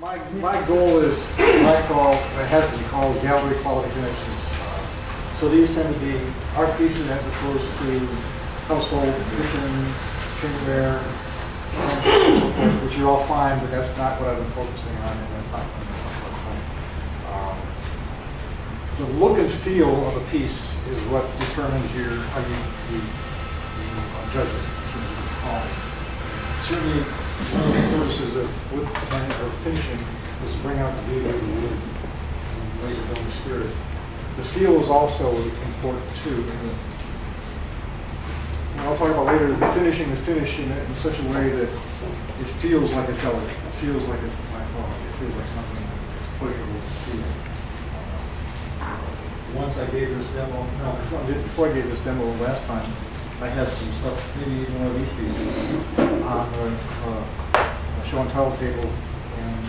My goal is what I call, it has been called gallery quality finishes. So these tend to be art pieces as opposed to household, kitchen, kitchenware, and so forth, which are all fine, but that's not what I've been focusing on, and that's not what's fun. The look and feel of a piece is what determines how you judge it in terms of its quality. Certainly, one of the purposes of wood painting or finishing is to bring out the beauty of the wood and ways of building spirit. The feel is also important too. And I'll talk about later finishing the finish in such a way that it feels like it's elegant. It feels like it's high quality. It feels like something that's pleasurable to see. Once I gave this demo, before I gave this demo last time, I had some stuff, maybe even one of these pieces, on a show and tell table, and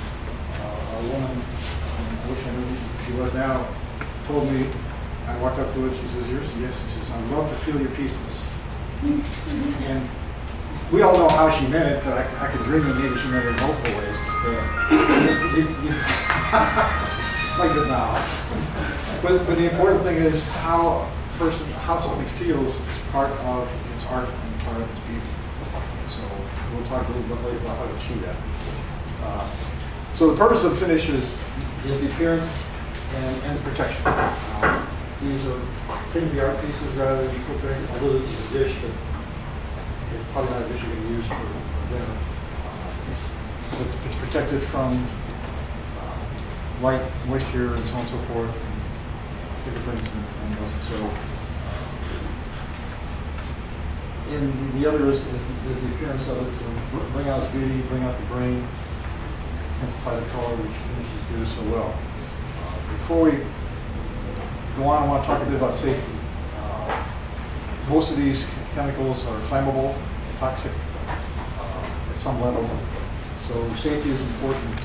a woman, I wish I knew who she was now, told me, I walked up to it, she says, yours? Yes, she says, I'd love to feel your pieces. And we all know how she meant it, but I could dream that maybe she meant it in multiple ways. Like it now. But the important thing is how something feels is part of its art and part of its beauty. And so we'll talk a little bit later about how to achieve that. So the purpose of the finish is the appearance and the protection. These tend to be art pieces rather than cooking, although this is a dish, but it's probably not a dish you're going to use for dinner. But it's protected from light, moisture, and so on and so forth, and fingerprints and doesn't. So, and the other is the appearance of it to bring out its beauty, bring out the grain, intensify the color, which finishes do so well. Before we go on, I want to talk a bit about safety. Most of these chemicals are flammable, toxic at some level. So safety is important.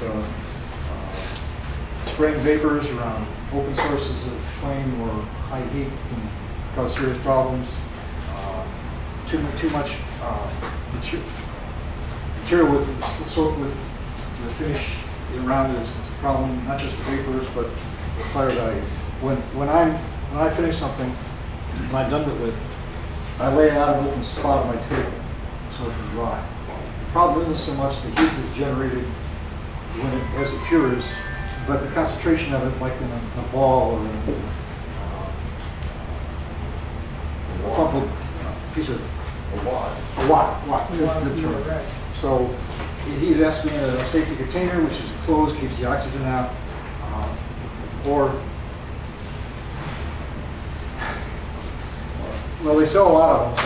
Spraying vapors around open sources of flame or high heat can cause serious problems. Too much material with the finish around it is a problem, not just with vapors, but with fire value. When I finish something, when I'm done with it, I lay it out an open spot on my table so it can dry. The problem isn't so much the heat that's generated as it cures, but the concentration of it, like in a ball or in a clump of piece of a wad. So it has to be in a safety container, which is closed, keeps the oxygen out, or well, they sell a lot of them,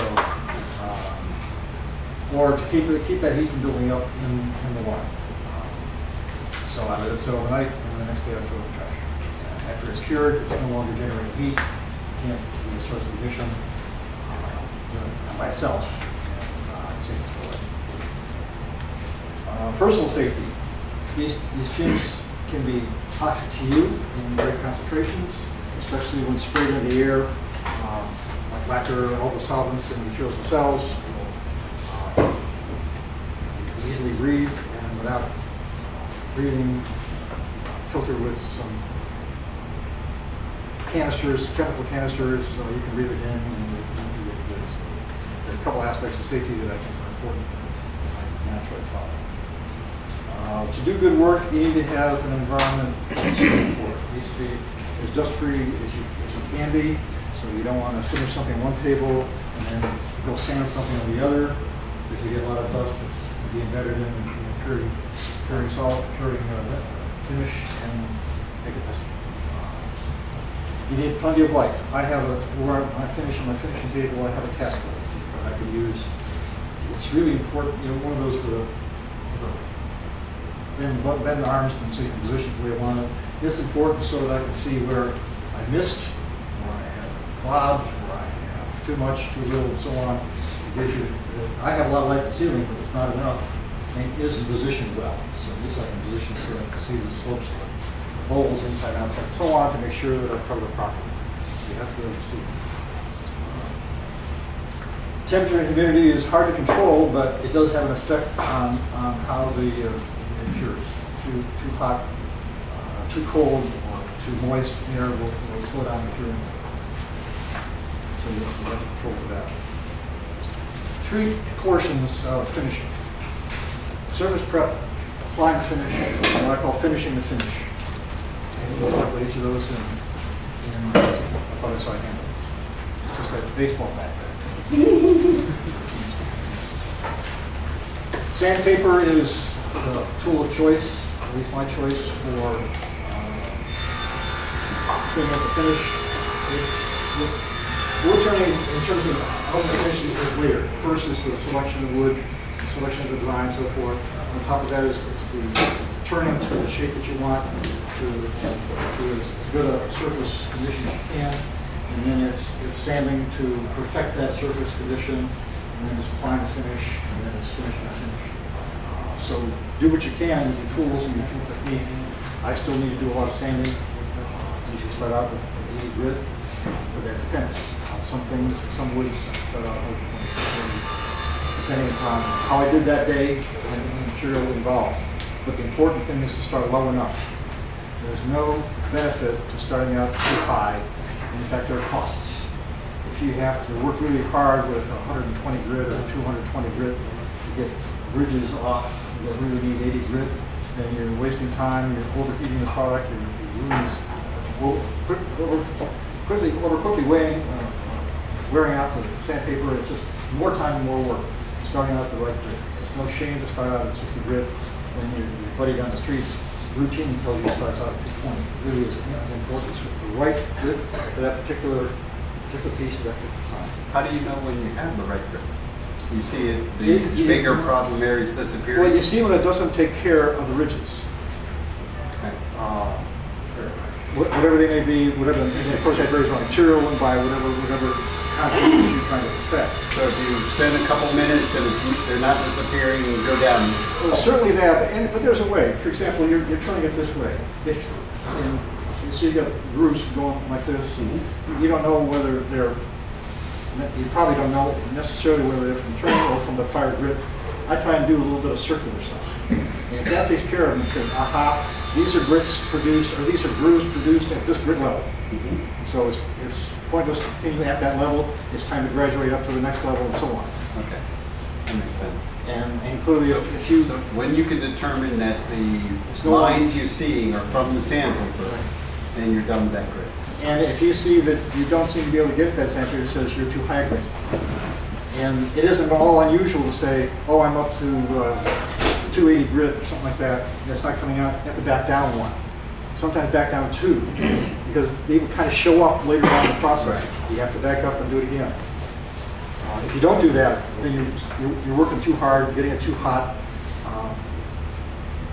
so or to keep that heat from building up in the wad. So I let it sit overnight, and the next day I throw it in the trash. After it's cured, it's no longer generating heat. It can't be a source of ignition by itself. It's safe to throw away. Personal safety. These fumes can be toxic to you in great concentrations, especially when sprayed in the air, like lacquer, all the solvents and materials themselves. You can easily breathe, and without breathing, filter with some canisters, chemical canisters, so you can breathe it in and it won't be really good. So there are a couple aspects of safety that I think are important and I try to follow. To do good work, you need to have an environment that's suitable for it. It needs to be as dust-free as you can be, so you don't want to finish something on one table and then go sand something on the other, because you get a lot of dust that's being embedded in the curing salt, curing finish, and make it messy. You need plenty of light. I have where I finish on my finishing table, I have a task light that I can use. It's really important, one of those with bend arms, and so you can position the way I want it. It's important so that I can see where I missed, where I have globs, where I have too much, too little, and so on. It gives you, I have a lot of light in the ceiling, but it's not enough. And it isn't positioned well. So at least I can position so I can see the slopes of the bowls inside, outside, and so on to make sure that I've covered it properly. You have to be able to see. Temperature and humidity is hard to control, but it does have an effect on how the it cures. too hot, too cold, or too moist air will slow down the curing. So you have to control for that. 3 portions of finishing. Surface prep, apply and finish, and what I call finishing the finish. And we'll talk about each of those in I thought I saw a hand. It's just like a baseball bat there. Sandpaper is the tool of choice, at least my choice, for cleaning up the finish. Wood turning, in terms of how the finish is later. First is the selection of wood, the selection of the design, and so forth. On top of that is the turning to the shape that you want, to as good a surface condition as you can. And then it's sanding to perfect that surface condition, and then it's applying the finish, and then it's finishing the finish. So do what you can with your tools and your tool technique. I still need to do a lot of sanding. You should start out with 80 grit, but that depends. Some things, some woods, depending upon how I did that day and the material involved. But the important thing is to start low enough. There's no benefit to starting out too high. In fact, there are costs. If you have to work really hard with 120 grit or 220 grit to get bridges off that really need 80 grit, then you're wasting time, you're overheating the product, you're quickly wearing out the sandpaper. It's just more time and more work starting out the right grit. It's no shame to start out at 60 grit when your buddy down the street routinely tells you he starts out at 220. It really is important. It's the right grit for that particular piece of that particular time. How do you know when you have the right grip? You see it, the bigger problem areas disappear? Well, you see when it doesn't take care of the ridges. Okay. Whatever they may be, whatever, and of course that varies on material and by whatever content you're trying to perfect. So if you spend a couple minutes and they're not disappearing and go down? Well, certainly that, but there's a way. For example, you're turning it this way. So you got grooves going like this, and you don't know whether you probably don't know necessarily whether they're from turning or from the prior grit. I try and do a little bit of circular stuff. And if that takes care of it, and says, aha, these are grits produced, or these are grooves produced at this grit level. So it's pointless to continue at that level. It's time to graduate up to the next level and so on. Okay, that makes sense. And clearly, if you... So when you can determine that the lines you're seeing are from the sandpaper, right, then you're done with that grit. And if you see that you don't seem to be able to get at that sandpaper, it says you're too high grit. And it isn't at all unusual to say, oh, I'm up to 280 grit or something like that. That's not coming out. You have to back down one. Sometimes back down 2, because they will kind of show up later on in the process. You have to back up and do it again. If you don't do that, then you're working too hard, getting it too hot,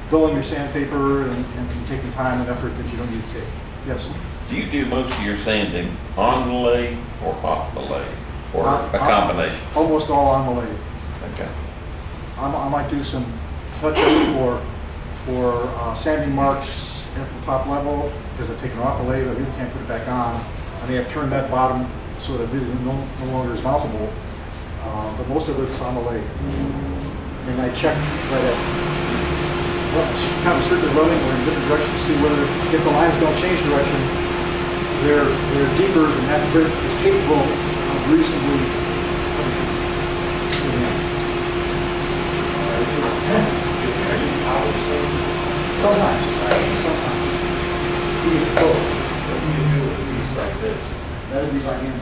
dulling your sandpaper, and taking time and effort that you don't need to take. Yes? Do you do most of your sanding on the lathe or off the lathe, or a combination? Almost all on the lathe. Okay. I might do some touch-up for sanding marks at the top level, because I've taken it off the lathe. I really can't put it back on. I may have turned that bottom so that it really no longer is mountable, but most of it's on the lathe. And I check right at kind of circular running or in different directions to see whether, if the lines don't change direction, they're deeper than that grit is capable of reasonably sometimes. You get both. What do you do with a piece like this? That'd be by hand.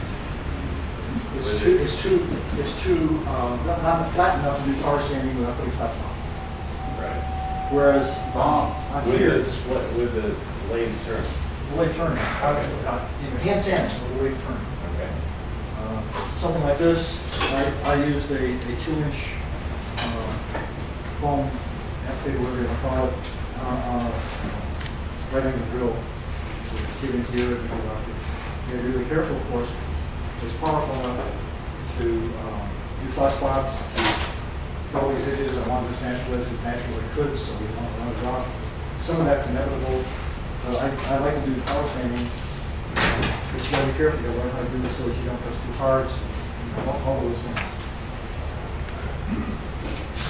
It's too not flat enough to do power sanding without putting flat spots. Right. Whereas on here, with the lathe turn. the lathe turning, hand sanding with the lathe turning. Okay. Something like this, I used a 2-inch foam applicator, whatever you want to call it, right angle drill. So get in here and go out here. You have to be really careful, of course. It's powerful enough to do flat spots, to double these edges. I want this natural as natural as I could, so we don't run a job. Some of that's inevitable. I like to do power sanding. But you got to be careful. You got to learn how to do this so that you don't press too hard. All those things.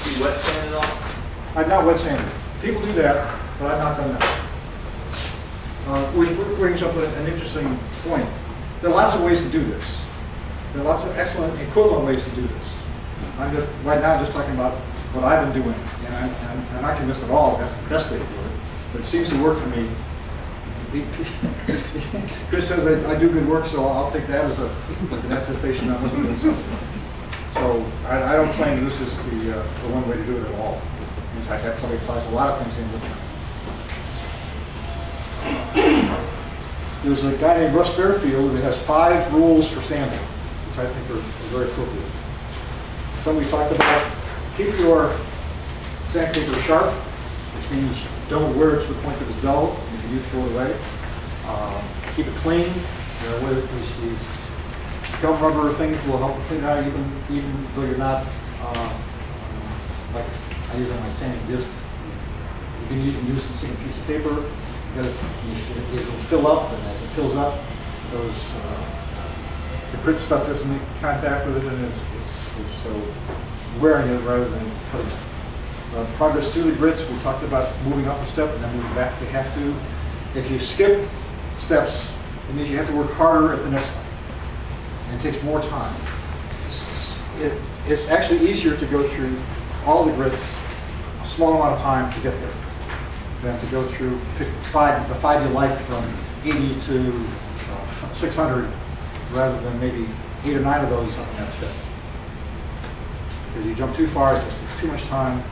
You wet sand it all? I've not wet sanded. People do that. but I've not done that. Which brings up an interesting point. There are lots of ways to do this. There are lots of excellent equivalent ways to do this. Right now I'm just talking about what I've been doing, and I'm not convinced at all that's the best way to do it, but it seems to work for me. Chris says I do good work, so I'll take that as an attestation on what I'm doing something. So I don't claim this is the one way to do it at all. In fact, that probably applies a lot of things in Woodturned. There's a guy named Russ Fairfield who has 5 rules for sanding, which I think are very appropriate. Some we talked about. Keep your sandpaper sharp, which means don't wear it to the point that it's dull. If you do, throw it away. Keep it clean. These gum rubber things will help to clean it out, even though you're not like I use on my sanding disc. You can use a single piece of paper because it will fill up, and as it fills up, the grit stuff doesn't make contact with it, and it's so wearing it rather than cutting it. Progress through the grits, we talked about moving up a step and then moving back if you have to. If you skip steps, it means you have to work harder at the next one. And it takes more time. It's actually easier to go through all the grits a small amount of time to get there than to go through pick the five you like from 80 to 600 rather than maybe 8 or 9 of those on that step. Because you jump too far, it just takes too much time.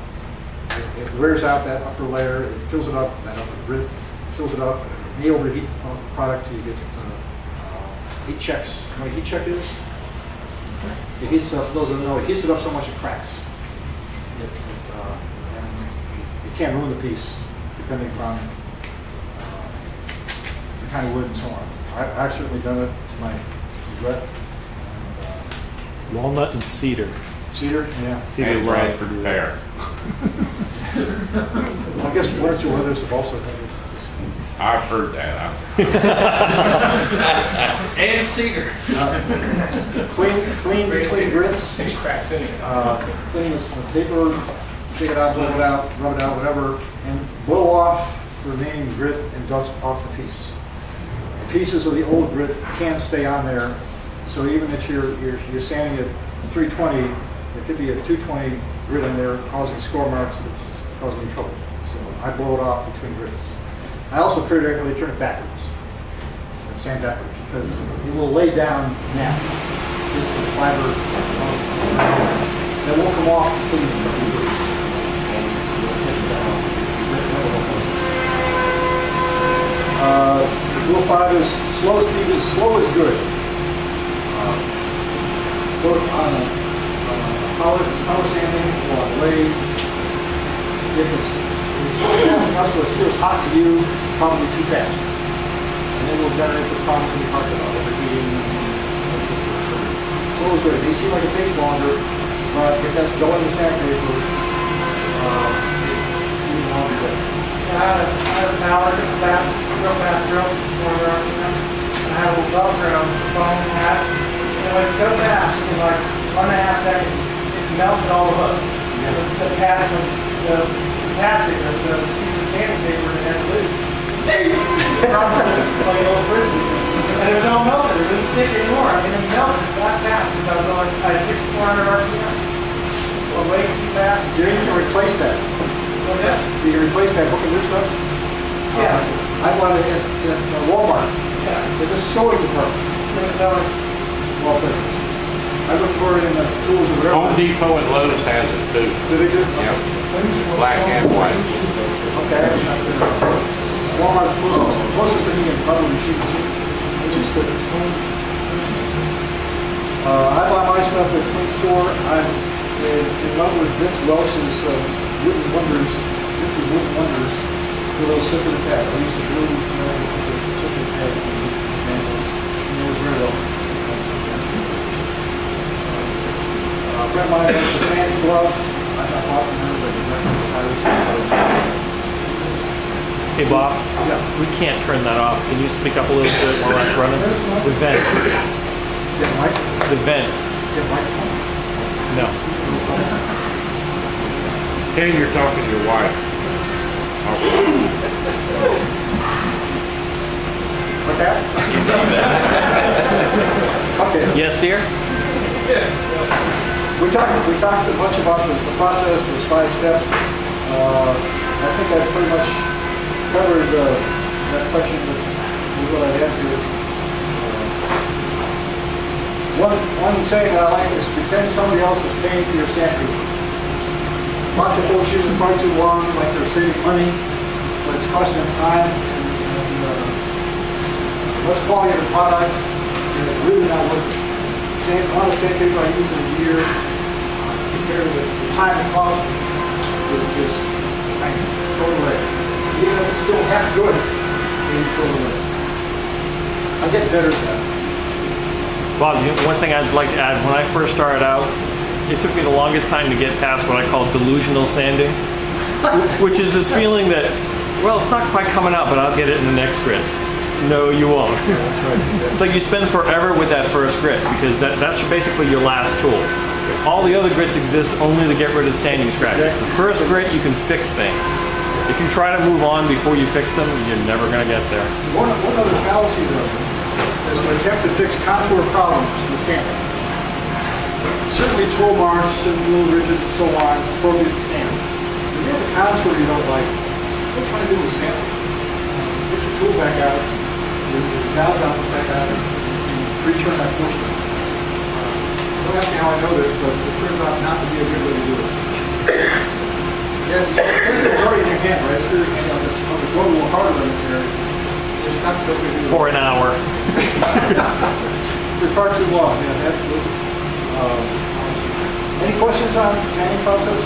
It wears out that upper layer, it fills it up, that upper grit fills it up. It may overheat the product, you get heat checks. You know what a heat check is? It heats up, for those that know, it heats it up so much it cracks. And it can ruin the piece depending upon the kind of wood and so on. I've certainly done it to my regret. Walnut and cedar. Cedar, yeah. Cedar And loves Bradford to do pear. I guess 1 or 2 others have also had it. I've heard that. And cedar. Clean between grits. Cracks anyway. Clean with paper, shake it out, blow it out, rub it out, whatever, and blow off the remaining grit and dust off the piece. The pieces of the old grit can stay on there, so even if you're sanding at 320, there could be a 220 grit in there causing score marks that's causing you trouble. So I blow it off between grits. I also periodically turn it backwards and sand backwards because it will lay down now. It's the fiber that won't come off until you put the grits. Rule 5 is slow speed is slow is good. Both on a power sanding or a lathe, if it's going fast enough so it feels hot to you, probably too fast. And then we'll generate the problems we talked about, overheating and slow is good. It may seem like it takes longer, but if that's going to sandpaper, it's even longer good. I had a power, real fast drill, and I had a little belt around the foam hat. And it went so fast, in like 1.5 seconds, it melted all the hooks. The patch of the piece of sandpaper that had loose. Like an old frisbee. And it was all melted. It didn't stick anymore. I mean, it melted that fast because I was going at 6,400 RPM. Well, way too fast. You can replace that. What's that? You can replace that hook and loop stuff. Yeah. I bought it at Walmart. Yeah. It's a sewing department. So, Well, but I looked for it in the tools or whatever. Home Depot and Lowe's has it too. Do they do? Yep. Black and white. Okay. Walmart's closest to me and probably cheapest, which is good. I buy my stuff at Clean Store. I'm in love with Vince Welch's Wooden Wonders. Vince's Wooden Wonders for those circular pads. I used to glue the circular pads and it was very well. A friend of mine has a sanding glove. I'm not often her, but you might Hey Bob, Yeah. we can't turn that off. Can you speak up a little bit while that's running? The vent. Get a mic. The vent. Get a microphone. No. Tell you're talking to your wife. Like that? Okay. Yes, dear? We talked a bunch about the process, those 5 steps. I think I pretty much covered that section with what I had to. One saying that I like is pretend somebody else is paying for your sandpaper. Lots of folks use it far too long, like they're saving money, but it's costing them time and less quality of the product, and it's really not worth it. A lot of sandpaper I use in a year, compared to the time it costs, is thrown away. Even if it's still half good, it's thrown away. I'm getting better at that. Bob, one thing I'd like to add, when I first started out, it took me the longest time to get past what I call delusional sanding, which is this feeling that, well, it's not quite coming out, but I'll get it in the next grit. No, you won't. Yeah, that's right. It's like you spend forever with that first grit, because that's basically your last tool. All the other grits exist only to get rid of sanding scratches. The first grit, you can fix things. If you try to move on before you fix them, you're never going to get there. One other fallacy, though, is an attempt to fix contour problems with sanding. Certainly tool marks and little ridges and so on, appropriate to sand. If you have a contour you don't like, what are you trying to do with sanding? Get your tool back out, your valve down back out, and return that portion. Don't ask me how I know this, but it turns out not to be a good way to do it. Yeah, sanding is already in your hand, right? It's really handy on this. On the go a little harder in this area. It's not the best way to do it. For an hour. You're far too long, yeah, absolutely. Any questions on the sanding process?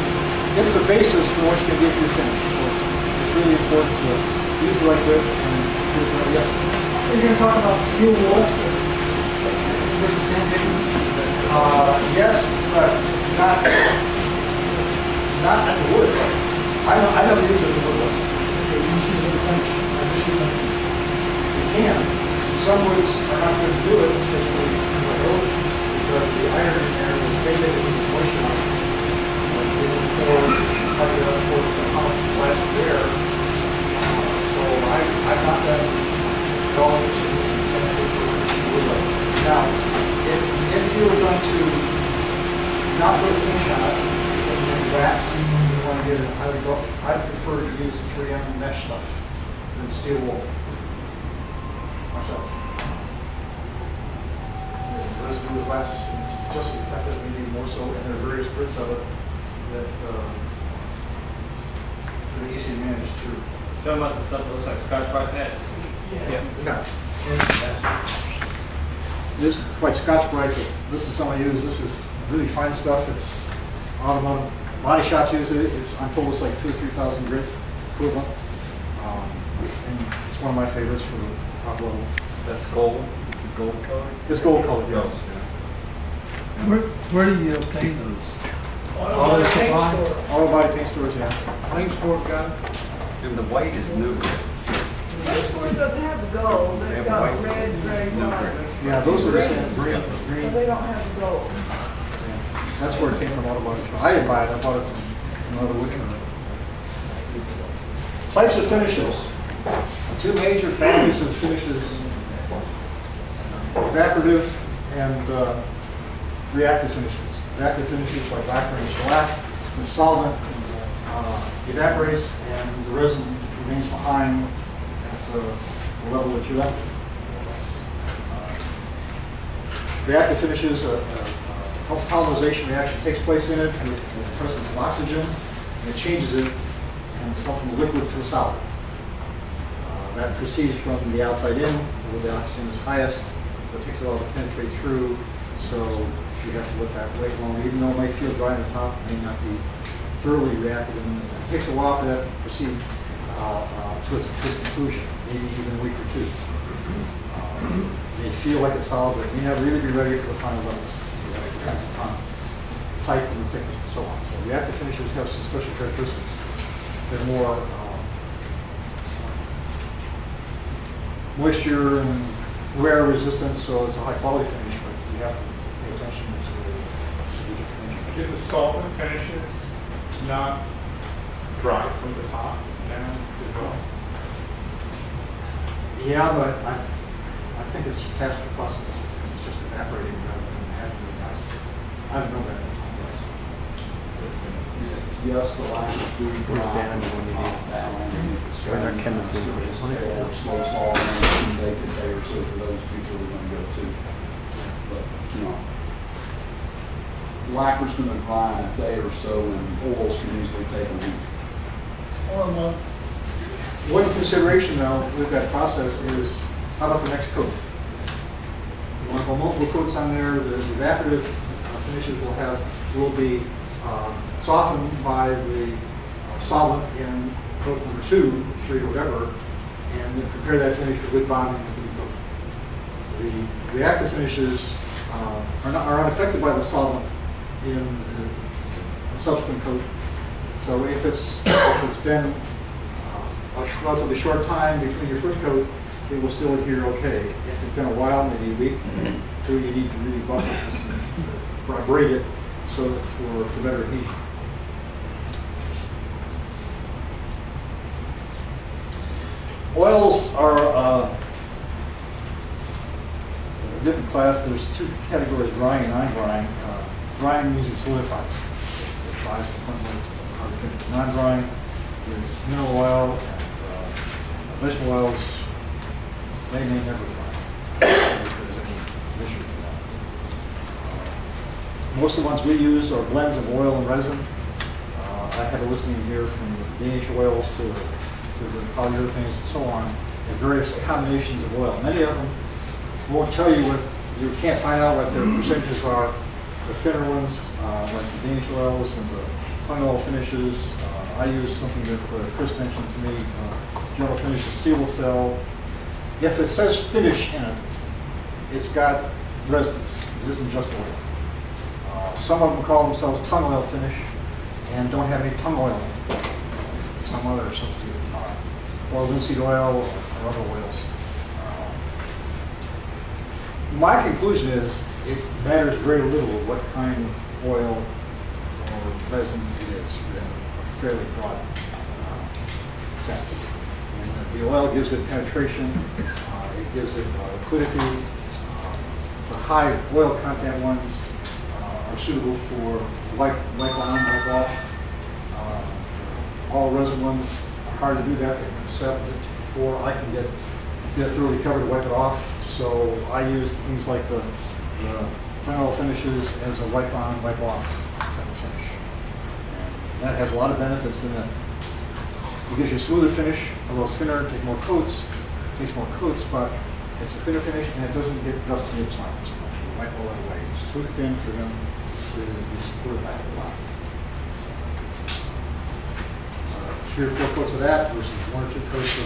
It's the basis for what you can get your finish. So it's really important to use the right grip and do it right. Yes? You're going to talk about steel wool versus sandpaper? Yes, but not as a wood. I don't use it as a wood. You use it as a finish. You can. Some woods are not going to do it, especially because the iron in there will stay there with the moisture on it. Part of the other wood will come last there. So I've not done dollars in sandpaper wood. Now, if you were going to not put a finish on it, and wax, you want to get it, I prefer to use 3M mesh stuff than steel wool. Myself. The residue is less, and it's just as effective, maybe more so, and there are various grits of it that are easy to manage through. Talking about the stuff that looks like Scotch-Brite pads. Yeah. This is quite Scotch-Brite, but this is some I use. This is really fine stuff. It's automotive. Body shops use it. I'm told it's like 2,000 or 3,000 grit equivalent. And it's one of my favorites for the top level. That's gold. It's a gold color. It's gold colored, yes. Gold, Where do you obtain those? Auto paint store. Auto body paint stores, yeah. Paint store got it? And the white is new grit. Most stores don't have the gold, They they've have got white, red, gray, new white. grit. Yeah, those are just green. So they don't have the gold. That's where it came from, auto body shop. I didn't buy it. I bought it from another woodturner. Types of finishes. Two major families of finishes: evaporative and reactive finishes. Reactive finishes like lacquer and shellac. The solvent evaporates and the resin remains behind at the level that you left it. Reactive finishes, a polymerization reaction takes place in it with the presence of oxygen, and it changes it and it's gone from a liquid to a solid. That proceeds from the outside in, where the oxygen is highest, but it takes a while to penetrate through, so you have to let that wait long. Even though it might feel dry on the top, it may not be thoroughly reactive, and it takes a while for that to proceed to its conclusion, maybe even a week or two. They feel like it's solid, but it may not really be ready for the final levels. You have to depend upon the type and the thickness and so on. So the active finishes have some special characteristics. They're more moisture and wear resistant, so it's a high quality finish, but you have to pay attention to the different finishes. Do the solvent finishes not dry from the top? down as well? Yeah, but I think it's a faster process. It's just evaporating rather than having the gas. I don't know that, that's my guess. It's just the lack of food. Where's Dan when you need it? Where's our chemical? Or slow salt and they container, so for those people we're gonna go to. But, you know, lacquer's gonna dry in a day or so and oils can usually take a week. Or a month. One consideration though with that process is, how about the next coat? You want to put multiple coats on there, the evaporative finishes will be softened by the solvent in coat number 2, 3, whatever, and then prepare that finish for good bonding with the new coat. The reactive finishes are unaffected by the solvent in the subsequent coat. So if it's been a relatively short time between your first coat, it will still adhere okay. If it's been a while, maybe a week, 2, you need to really buff it, to braid it so that for better adhesion. Oils are a different class. There's 2 categories, drying and non-drying. Drying means it solidifies. It dries to the point where it's hard to finish. Non-drying is mineral oil and vegetable oils. They may never dry. If there's any issue with that. Most of the ones we use are blends of oil and resin. I have a listing here from the Danish oils to the polyurethanes and so on, and various combinations of oil. Many of them won't tell you what, you can't find out what their percentages are. The thinner ones, like the Danish oils and the tongue oil finishes. I use something that Chris mentioned to me, General Finishes Seal Cell. If it says finish in it, it's got resins. It isn't just oil. Some of them call themselves tongue oil finish and don't have any tongue oil in it. Some other substitute, or linseed oil or other oils. My conclusion is it matters very little what kind of oil or resin it is within a fairly broad sense. And the oil gives it penetration, it gives it liquidity. The high oil content ones are suitable for wipe on, wipe off. All resin ones are hard to do that. They can set it before I can get thoroughly covered to wipe it off. So I use things like the tongue oil finishes as a wipe on, wipe off type of finish. And that has a lot of benefits in that it gives you a smoother finish, a little thinner, takes more coats, but it's a thinner finish and it doesn't get dust in the time so much. You wipe all that away. It's too thin for them to be supported by a lot. 3 or 4 coats of that versus 1 or 2 coats of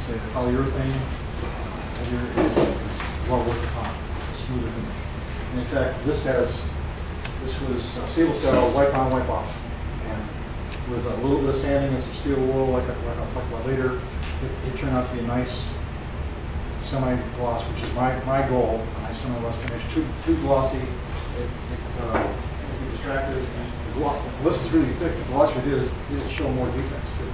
say, the polyurethane, and it is well worth the time. Smoother finish. And in fact, this was Seal Cell wipe on, wipe off. And with a little bit of sanding and some steel wool, like I'll talk about later, it turned out to be a nice semi-gloss, which is my goal. A nice semi-gloss finish, too glossy. It can be distracted, and unless it's really thick, the gloss it'll show more defects too.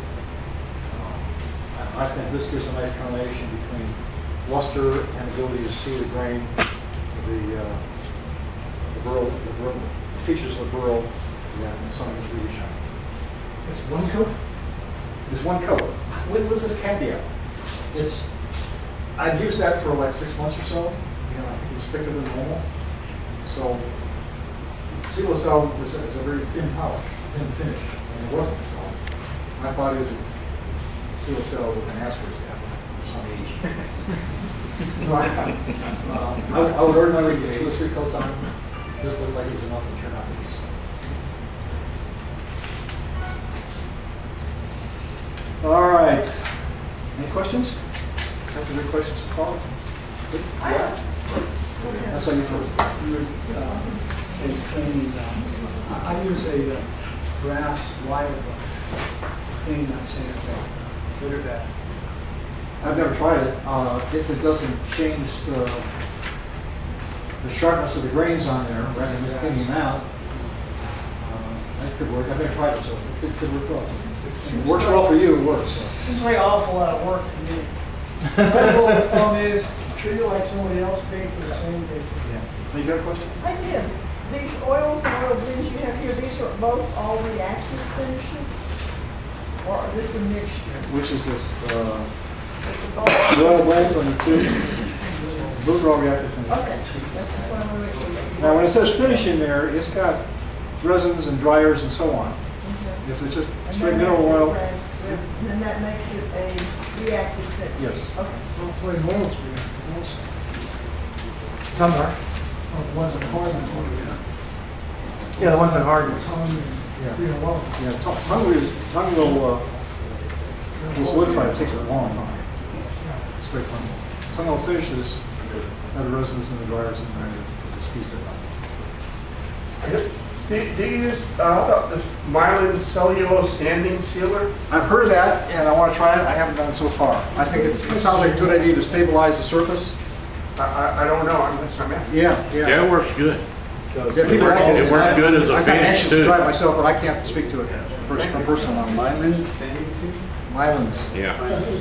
I think this gives a nice combination between luster and ability to see the grain, the features of the burl, and something that's really shiny. It's 1 coat? There's 1 coat. With this candy out. I'd use that for like 6 months or so. I think it was thicker than normal. So Seal Cell is a very thin polish, thin finish, and it wasn't. So my thought is it's Seal Cell with an asterisk after some age. So I would ordinarily get 2 or 3 coats on. This looks like it was enough to turn out to be so. All right. Any questions? That's a good question so far. Good? Yeah. That's how you first. Say cleaning. I use a brass wire brush to clean that sandpaper. Good or bad? I've never tried it. If it doesn't change the sharpness of the grains on there, rather than cleaning them out, I'd could work. I've never tried it, so it could work well. It works well for you, it works. So. Seems like an awful lot of work to me. My rule of thumb is treat it like somebody else paid for the same thing. Yeah. You got a question? I did. These oils and oil blends you have here, these are both all reactive finishes? Or are this a mixture? Which is this? With the The gold? oil blends on the two. Those are all reactive finishes. Okay, that's just what I'm going to Now, when it says finish in there, it's got resins and dryers and so on. If it's just straight mineral oil, And then that makes it a reactive finish? yes. Okay. Well, plain oil's reactive also. Some are. Well, the ones that harden are reactive. Yeah, the ones that harden. Tongue and PLO. Yeah, tongue will solidify. It takes a long time. Straight tongue. Tongue will finishes have the resins and the dryers in there to squeeze it out. Do you use, how about the myelin cellulose sanding sealer? I've heard of that, and I want to try it. I haven't done it so far. I think it sounds like a good idea to stabilize the surface. I don't know, I'm asking. Yeah. Yeah, it works good. Yeah, people like It works good as a I'm kind of finish, anxious to too. try it myself, but I can't speak to it from personal knowledge. Myelin sanding sealer? Myelins. Yeah. It's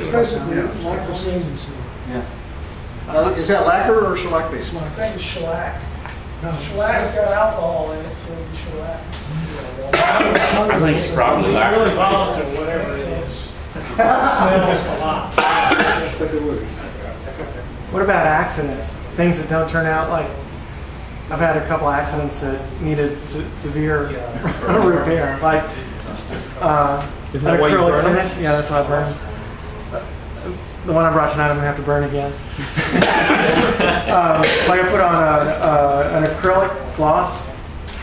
basically like for sanding seal. Yeah. Is that lacquer or shellac based? I think it's shellac. No, Shellac has got alcohol in it, so it'd be shellac. I think it's probably It's really lacquer. volatile, whatever it is. Smells a lot. What about accidents? Things that don't turn out like, I've had a couple accidents that needed severe repair, like Isn't that why you acrylic burn them? finish. Yeah, that's why I burn. The one I brought tonight, I'm gonna have to burn again. Like I put on an acrylic gloss,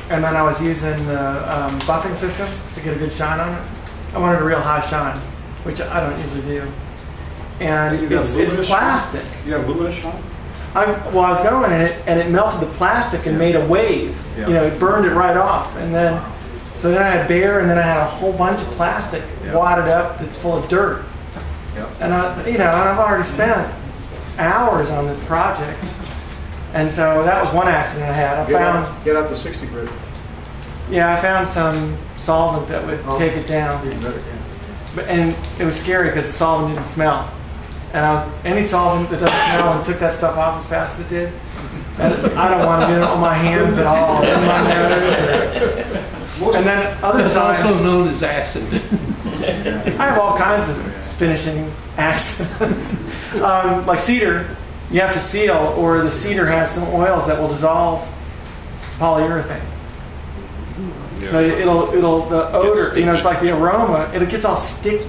and then I was using the buffing system to get a good shine on it. I wanted a real high shine, which I don't usually do. And You got it's luminous plastic. You got a luminous shine? I was going in it, and it melted the plastic and made a wave. Yeah. You know, it burned it right off, and then so then I had bare, and then I had a whole bunch of plastic wadded up that's full of dirt. Yep. And and I've already spent hours on this project, and so that was one accident I had. I Get out the 60 grit. I found some solvent that would take it down, Even better, yeah. and it was scary because the solvent didn't smell. And any solvent that doesn't smell and took that stuff off as fast as it did, and I don't want to get it on my hands at all, in my nose. And then other It's times, also known as acid. I have all kinds of finishing accidents. Like cedar, you have to seal, or the cedar has some oils that will dissolve polyurethane. So it'll the odor, it's like the aroma, it gets all sticky.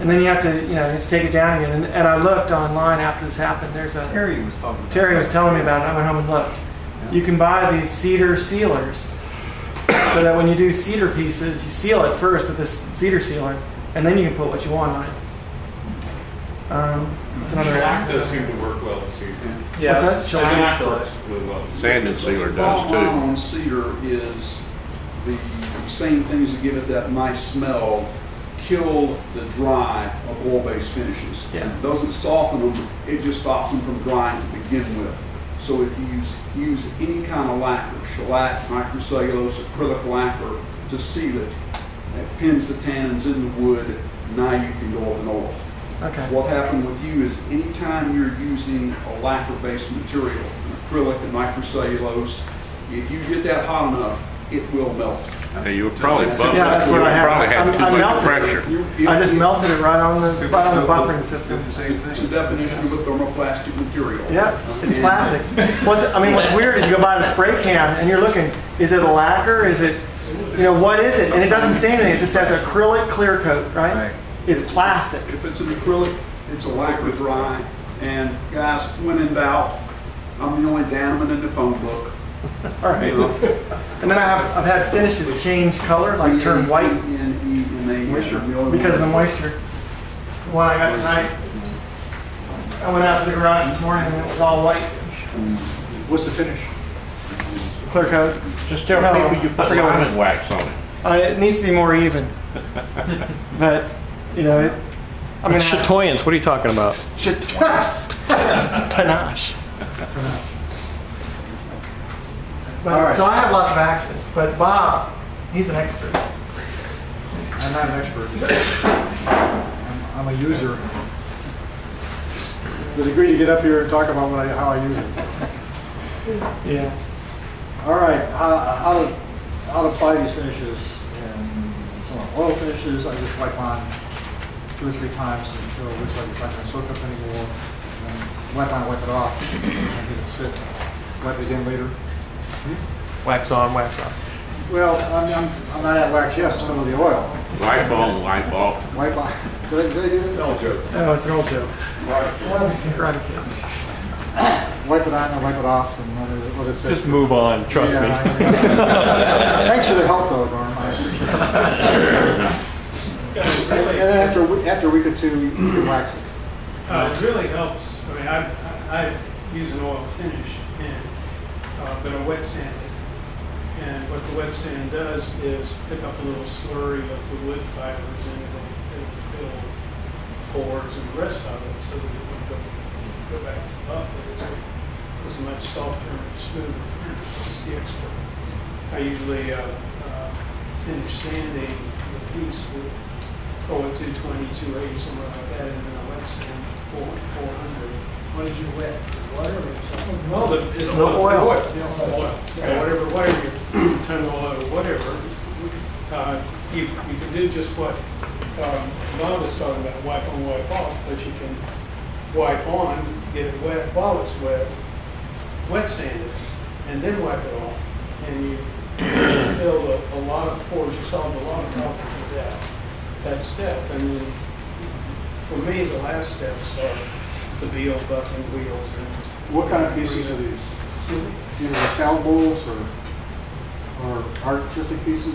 And then you have to take it down again. And I looked online after this happened. Terry was talking about Terry was telling me about it. I went home and looked. You can buy these cedar sealers, so that when you do cedar pieces, you seal it first with this cedar sealer, and then you can put what you want on it. That's another Shellac does seem to work well with cedar. What's that? Shellac works really well. Sand and sealer Bottom line does on cedar is the same things that give it that nice smell kill the dry of oil-based finishes. Yeah. It doesn't soften them, it just stops them from drying to begin with. So if you use any kind of lacquer, shellac, microcellulose, acrylic lacquer, to seal it, it pins the tannins in the wood, now you can go with an oil. Okay. What happened with you is anytime you're using a lacquer-based material, an acrylic and microcellulose, if you get that hot enough, it will melt. it. You would probably buff it. Yeah, that's You what would I had. probably have too I much melted it. pressure. I just melted it right on the buffering system. It's the definition of a thermoplastic material. Yeah, it's plastic. What's weird is you go buy the spray can and you're looking, is it a lacquer? Is it, what is it? And it doesn't say anything. It just says acrylic clear coat, right? Right. It's plastic. If it's an acrylic, it's a lacquer dry. And guys, when in doubt, I'm the only Danneman in the phone book. All right. And then I've had finishes change color, like turn white because of the moisture. The one I got tonight, I went out to the garage this morning and it was all white. What's the finish? Clear coat. Just tell No, people you I put forget what it lemon is. wax on it. It needs to be more even. But, It's chatoyance. What are you talking about? Panache. But, All right. So I have lots of accidents, but Bob He's an expert. I'm not an expert. I'm a user. The degree to get up here and talk about how I use it. Yeah. All right, how to apply these finishes. And some oil finishes, I just wipe on 2 or 3 times until it looks like it's not going to soak up anymore. And then wipe on, wipe it off, and let it sit. Wipe it again later. Wax on, wax off. Well, I'm not at wax yet, some of the oil. Wipe on, wipe off. Wipe on. Did I do that? No joke. Oh, it's an old joke. Karate Kid. Wipe it on and wipe it off and let it sit. Just move on, trust me. Thanks for the help though, Norm. I appreciate it. And then after a week or 2, you can wax it. It really helps. I mean, I use an oil finish, but a wet sand it. And what the wet sand does is pick up a little slurry of the wood fibers and it'll fill pores and the rest of it so that it won't go back to buff it. It's a much softer and smoother finish. It's the expert. I usually finish sanding the piece with 220, 280, somewhere like that, and then a wet sand with 400. What is your wet? Water or something? Well, it's No oil. Oil. Yeah, whatever your ton of oil or whatever. You can do just what Bob was talking about, wipe on, wipe off, but you can wipe on, get it wet while it's wet sand it, and then wipe it off. And you fill a lot of pores, you solve a lot of problems with that step. And then for me, the last steps are the BO buffing wheels. And what kind of pieces are these? Either salad bowls or artistic pieces?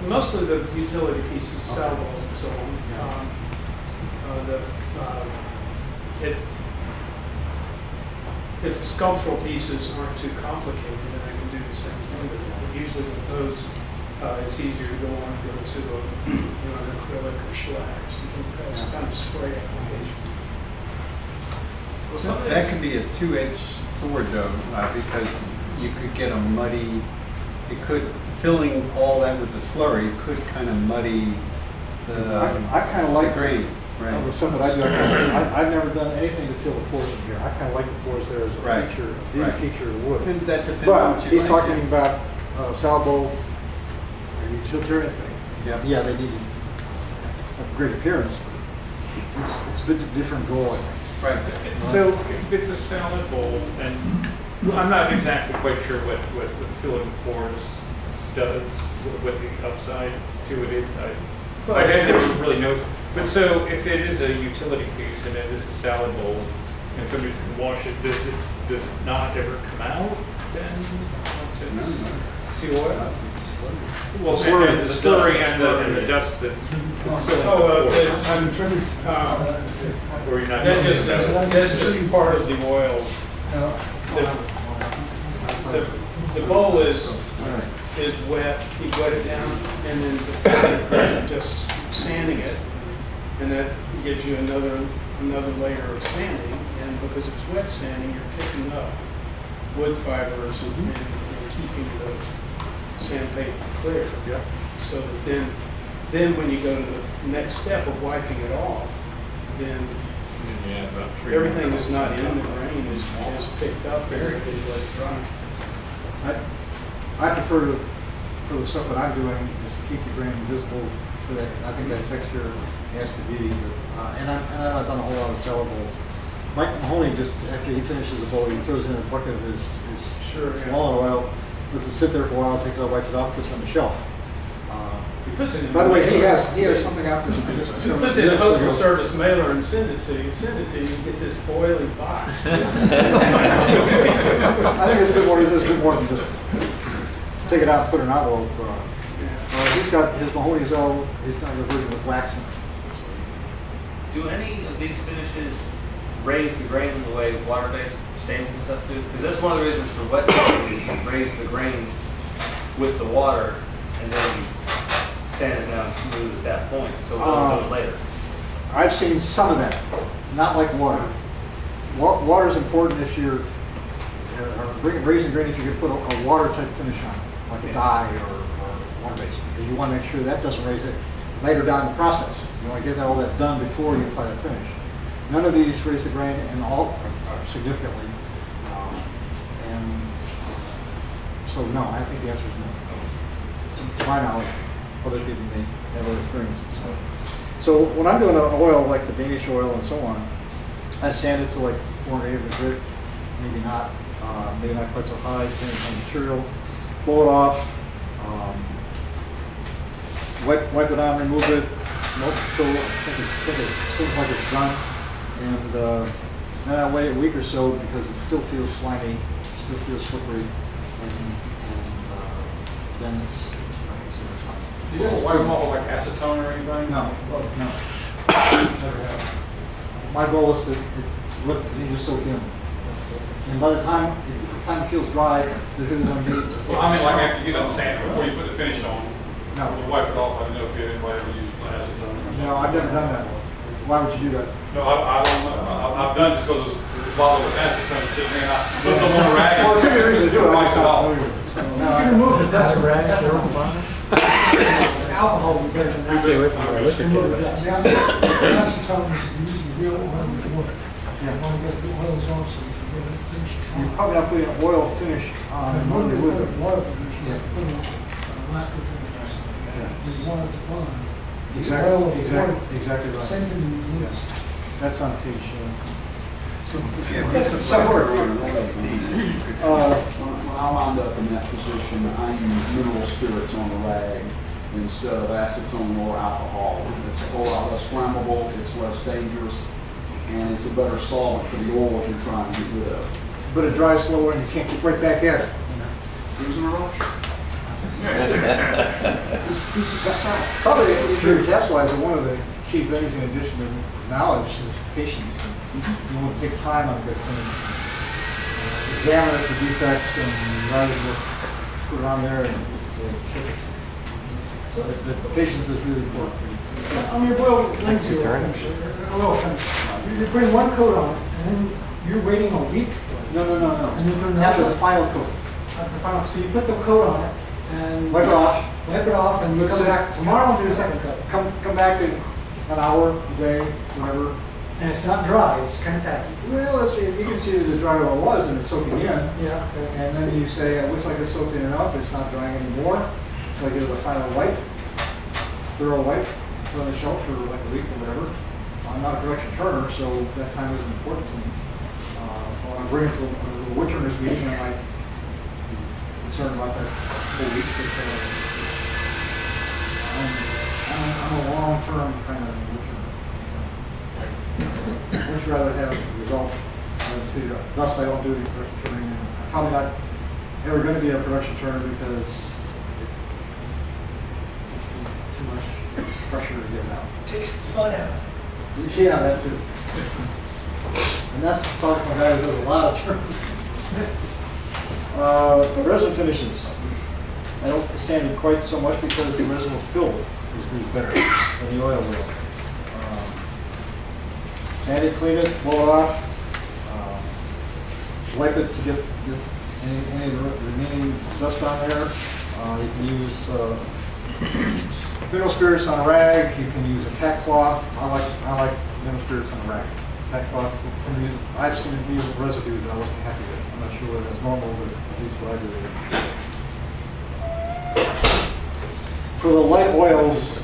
Mostly the utility pieces, salad bowls and so on. If the sculptural pieces aren't too complicated, then I can do the same thing with them. But usually with those, it's easier to go on and go to an acrylic or shellac. So you can some kind of spray application. That can be a 2-edged sword though, because you could get a muddy, filling all that with the slurry could kind of muddy I kind of like grain. Right. The stuff that I do, I've never done anything to fill the pores in here. I kind of like the pores there as a feature, a feature of the wood. And that depends but on what you he's like. talking about salad bowls, a utilitarian thing. Yep. Yeah, they need a great appearance, but it's a bit different goal, I think. Right. So if it's a salad bowl, and I'm not exactly quite sure what filling pores does, what the upside to it is. I never really know. But so if it is a utility piece and it is a salad bowl, and somebody can wash it, does it not ever come out then? The oil? Well, and the slurry and the dust that's I'm trying or you're not that's just part of the oil. The bowl is wet, you wet it down, and then just sanding it, and that gives you another layer of sanding. And because it's wet sanding, you're picking up wood fibers and keeping the sandpaper clear. Yep. So that then when you go to the next step of wiping it off, then everything that's not in the grain is picked up very good, let it dry. I prefer for the stuff that I'm doing is to keep the grain visible. For that, I think that texture adds to beauty. And I've not done a whole lot of salad bowls. Mike Mahoney, just after he finishes the bowl, he throws in a bucket of his walnut oil, lets it sit there for a while, takes it out, wipes it off, puts it on the shelf. By the way, he has something out there. He puts it in a postal service mailer and send it to you. You get this oily box. I think it's a bit more than just take it out and put it in an envelope. He's got his Mahoney's oil. He's got a version with wax in it. Do any of these finishes raise the grain in the way water-based stains and stuff do? Because that's one of the reasons for wet sanding is you raise the grain with the water and then you sand it down smooth at that point, so we'll do it later. I've seen some of that, not like water. Water is important if you're raising grain if you could put a water type finish on it, like a dye or because you want to make sure that doesn't raise it later down in the process. You want to get all that done before you apply the finish. None of these raise the grain, and all significantly. And so no, I think the answer is no. To my knowledge, other people may have other experiences. So when I'm doing an oil like the Danish oil and so on, I sand it to like 480 of a grit, maybe not quite so high, depending on the material. Blow it off, wipe it on, remove it, until I think it seems like it's done. And then I wait a week or so because it still feels slimy, still feels slippery, and then it's I consider fine. Do you ever wipe them off with like acetone or anything? No, no. Never have. My goal is to look and just soak in. And by the time it feels dry, there's really no need to. Well, I mean, like after you get done sanding, before you put the finish on, No. you wipe it off. I don't know if anybody ever used acetone. No, I've never done that. Why would you do that? No, I don't know. I've done just because there's a bottle of acetone sitting there, and I put some on a rag. Well, it's a good reason to do it. Wipe it off. No, You remove the dust rag, there was a bottom. Alcohol would be better than that. Stay away from the liquor. Remove the dust. The acetone is using real oil that wood. You want to get the oils off so you can get it finished. You're probably not putting an oil finish on And when the they put wood. an oil finish, you put a lacquer finish or something. Yeah. You want it to bond. The Exactly, oil of the wood, exactly right. same thing you use. That's on page. When I wind up in that position, I use mineral spirits on the rag instead of acetone or alcohol. It's a whole lot less flammable, it's less dangerous, and it's a better solvent for the oils you're trying to get rid of. But it dries slower and you can't get right back at it. Who's in a rush? This is the South. Probably if you're a capsulizer, one of the key things in addition to knowledge is patience. You want to take time on a good thing. Examine it for defects and rather than just put it on there and check it. So the patience is really important. On your oil finish, you're putting one coat on it, and then you're waiting a week. No. And you turn After the final coat. After the final, so you put the coat on it, and Wipe it off. and you come back tomorrow and do the second coat. Come back in an hour, a day, whatever. And it's not dry, it's kind of tacky. Well, you can see that it's dry where it was and it's soaking in. Yeah. And then you say, it looks like it's soaked in enough, it's not drying anymore. So I give it a final wipe, thorough wipe, put on the shelf for like a week or whatever. I'm not a production turner, so that time isn't important to me. When I bring it to a Woodturners meeting, I might be concerned about that whole week. But, I'm a long-term kind of Woodturner. I'd much rather have a result than speed it up. Thus, I don't do any production turning. I'm probably not ever going to be a production turner because it's too much pressure to get it out. Takes the fun out. Yeah, that too. And that's talking from a guy who does a lot of turns. The resin finishes. I don't sand it quite so much because the resin will fill is better than the oil will. Sand it, clean it, blow it off, wipe it to get any remaining dust on there. You can use mineral spirits on a rag. You can use a tack cloth. I like mineral spirits on a rag. Tack cloth. I've seen it use residue that I wasn't happy with. I'm not sure whether that's normal, but at least what I do. For the light oils,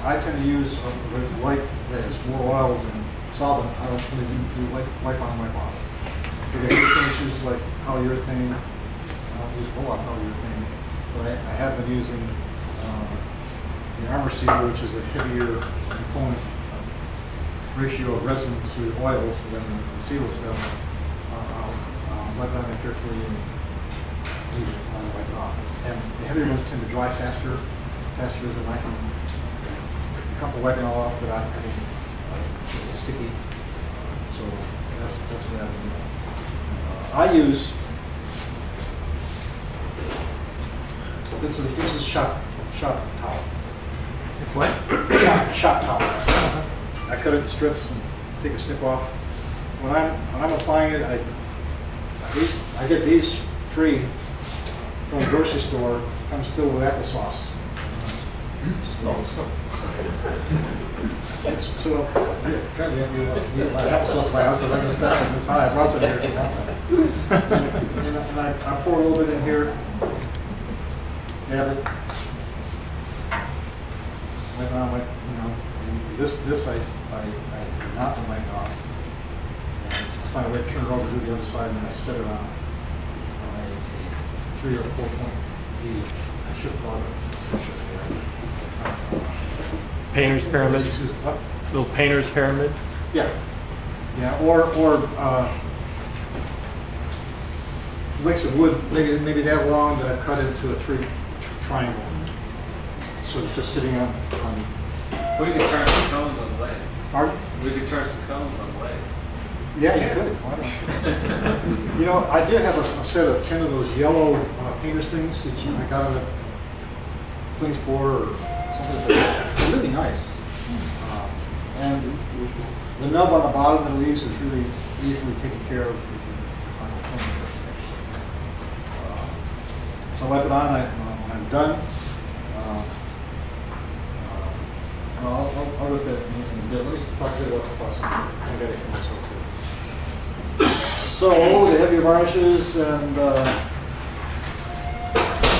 I tend to use when it's light that has more oils and solvent. I don't really do wipe on, wipe off. For the heavy finishes like polyurethane, I don't use a whole lot of polyurethane, but I have been using the Armor Seal, which is a heavier component ratio of resin to oils than the seal stuff. I'll wipe it on there carefully and leave it and wipe it off. And the heavier ones tend to dry faster than I can. I'm comfortable wiping all off, but I mean, it's sticky. So that's what I do. I use this is shop towel. It's what? Yeah, shop towel. I cut it in strips and take a snip off. When I'm applying it, I get these free from the grocery store. Comes filled with applesauce. So, apparently you my applesauce my house, because I'm going to stack it this high. I brought some here if you want some. And I pour a little bit in here, dab it. Wipe it on, and this I did not wipe off. And I find a way to turn it over to the other side, and then I set it on a 3 or 4 point V. I should have brought a picture there. Painter's pyramid? What? Little painter's pyramid? Yeah. Yeah, or links of wood, maybe that long that I've cut into a 3 triangle. So it's just sitting on. We could turn some cones on the lathe. Pardon? We could turn some cones on the lathe. Yeah, you could. Why not? You know, I do have a set of 10 of those yellow painter's things that I got at a Flings Board or something like that. They're really nice. And the nub on the bottom of the leaves is really easily taken care of because you find something that's so I wipe it on when I'm done. I'll look at it in a bit. Let me talk to you about the process. I got it here myself too. So the heavier varnishes, and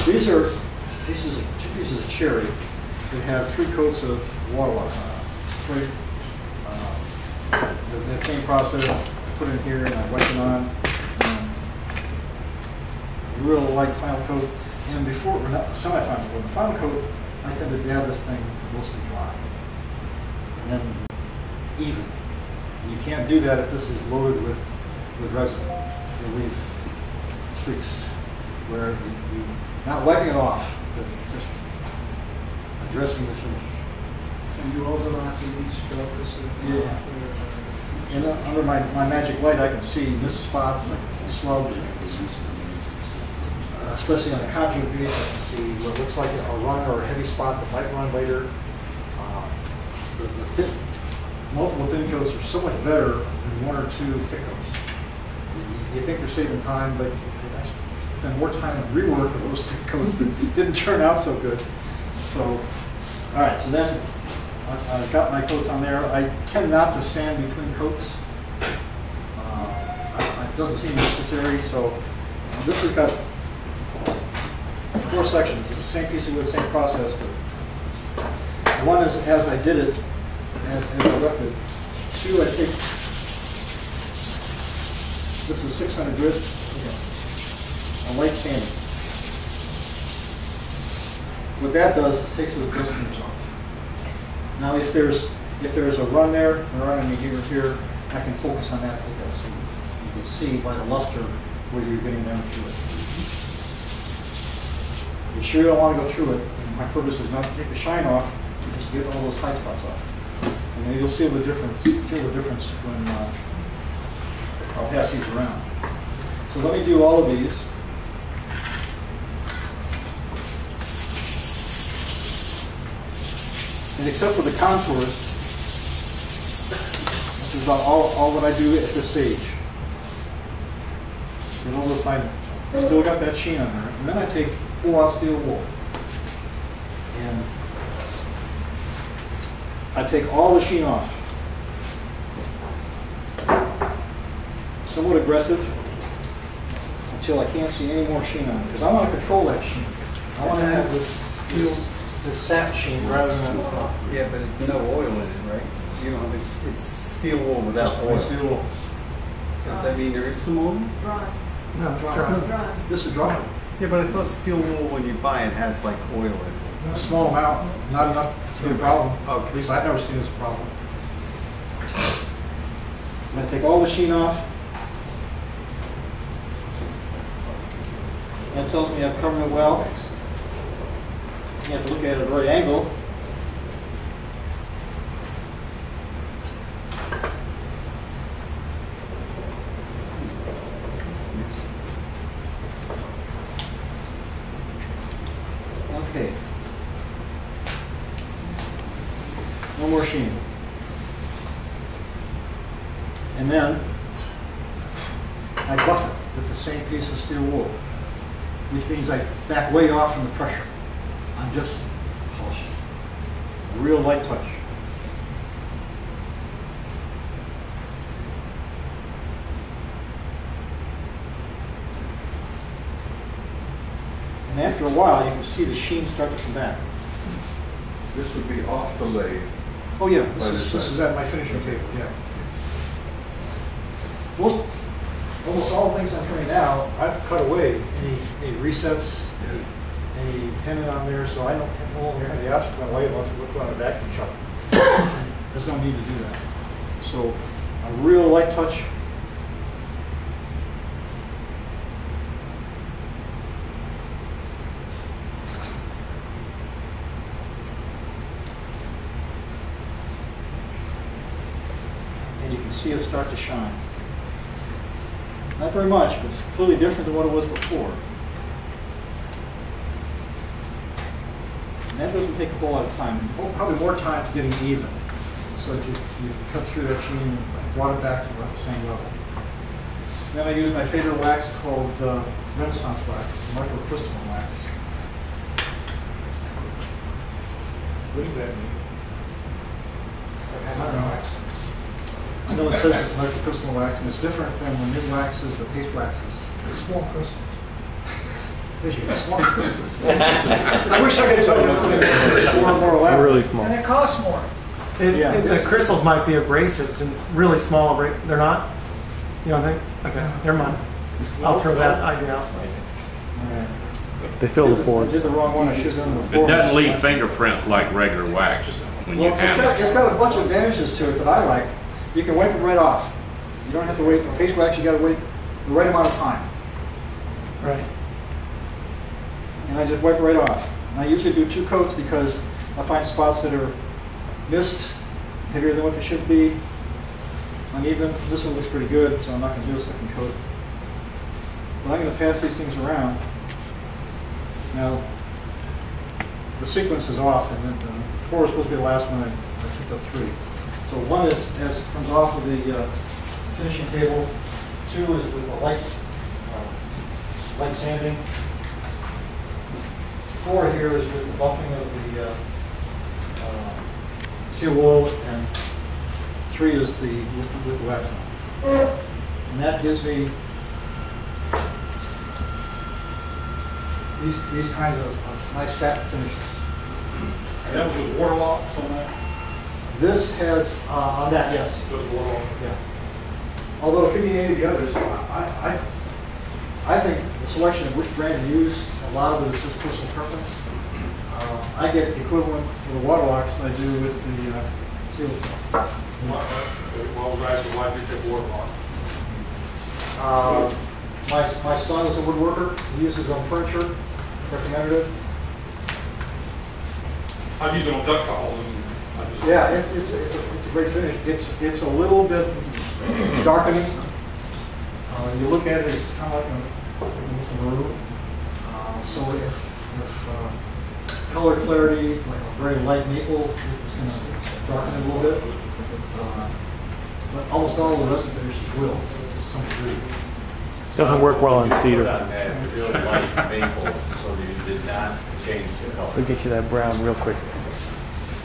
these are pieces of cherry that have 3 coats of waterlock on it. That same process, I put it in here and I wipe it on. Real light final coat, and before, or not semi-final coat, the final coat, I tend to dab this thing mostly dry. And then even. And you can't do that if this is loaded with resin. You'll leave streaks where you're not wiping it off, but just addressing the finish. And you overlap in each stroke? Yeah. And under my magic light, I can see missed spots, I can see slubs. Especially on a contour piece, I can see what looks like a run or a heavy spot that might run later. The multiple thin coats are so much better than 1 or 2 thick coats. You think you're saving time, but I spend more time on rework of those thick coats that didn't turn out so good. So, all right, so then I've got my coats on there. I tend not to sand between coats. It doesn't seem necessary, so this has got 4 sections. It's the same piece of wood, same process, but one is as I did it, as I left it. 2, I take, this is 600 grit, a light sanding. What that does is takes those dust streams off. Now if there's a run there, a run in here, I can focus on that because you can see by the luster where you're getting down through it. You sure you don't want to go through it, and my purpose is not to take the shine off, just get all those high spots off. And then you'll see the difference, when I'll pass these around. So let me do all of these. And except for the contours, this is about all what I do at this stage. And all this time, still got that sheen on there. And then I take 4/0 steel wool. And I take all the sheen off. Somewhat aggressive until I can't see any more sheen on it. Because I want to control that sheen. I want to have this sap sheen rather than yeah, but it's no oil in it, right? You don't have it, it's steel wool without oil. Steel wool. Does that mean there is some oil? Dry. No, dry. This is dry. Yeah, but I thought steel wool, when you buy it, has like oil in it. A small amount, not enough to be a problem. Oh, at least I've never seen it as a problem. I'm going to take all the sheen off. That tells me I've covered it well. You have to look at it at the right angle. Okay. One more sheen. And then I buff it with the same piece of steel wool, which means I back way off from the pressure. I'm just polishing. real light touch. And after a while, you can see the sheen start to come back. This would be off the lathe. Oh yeah, By the this side. is at my finishing table, yeah. Almost all the things I'm turning now, I've cut away any resets, any tenon on there, so I don't no longer have the option of light unless I look on a vacuum chuck. There's no need to do that. So a real light touch. And you can see it start to shine. Not very much, but it's clearly different than what it was before. And that doesn't take a whole lot of time. Probably more time to getting even. So that you cut through that sheen and brought it back to about the same level. Then I use my favorite wax called Renaissance wax. It's a microcrystalline wax. What does that mean? I don't know. I know it says it's microcrystalline wax, and it's different than the new waxes, the paste waxes. It's small crystals. There's you, small crystals. I wish I could tell you that more elaborate. Really small. And it costs more. Yeah, The crystals might be abrasives and really small, they're not? You don't think? Okay, never mind. I'll throw that idea out. Alright. They fill the I pores. did the wrong one, I should have done it before. It doesn't leave fingerprint like regular wax when you Well, have it's got a bunch of advantages to it that I like. You can wipe it right off. You don't have to wait. On paste wax, you got to wait the right amount of time. Right. And I just wipe it right off. And I usually do 2 coats because I find spots that are missed, heavier than what they should be, uneven. This one looks pretty good, so I'm not going to do a second coat. But I'm going to pass these things around. Now, the sequence is off, and then the 4 is supposed to be the last one. I picked up 3. So 1 comes off of the finishing table. 2 is with the light sanding. 4 here is with the buffing of the seal wool, and 3 is with the wax on. And that gives me these kinds of nice satin finishes. And that was with water locks on that? This has, on that, yes. Those water locks? Yeah. Although opinion any of the others, I think the selection of which brand to use, a lot of it is just personal preference. I get equivalent with the water locks than I do with the seal cell. Well, guys, why do you pick water lock? My son is a woodworker. He uses his own furniture. Recommended it. I've used it on duck calls. Yeah, it's a great finish. It's a little bit darkening. You look at it, it's kind of like a maroon. So if color clarity, like a very light maple, it's going to darken it a little bit. But almost all of the rest of the finishes will, to some degree. Doesn't work well on cedar. On that real light maple, so you did not change the color. We'll get you that brown real quick.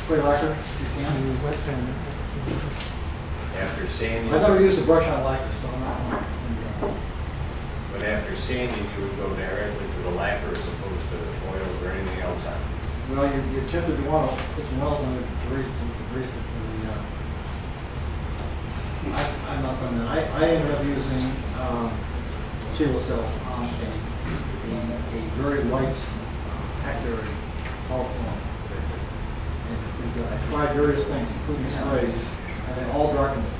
Spray lacquer, you can. Wet sand. After sanding, I've never used a brush on lacquer, so I'm not. but after sanding, you would go directly to the lacquer as opposed to oils or anything else on it. Well, you're tempted to want to put some oils on it to grease it. I'm not done that. I ended up using seal cell on a very light hackberry polyform. I tried various things, including sprays, and they all darkened it.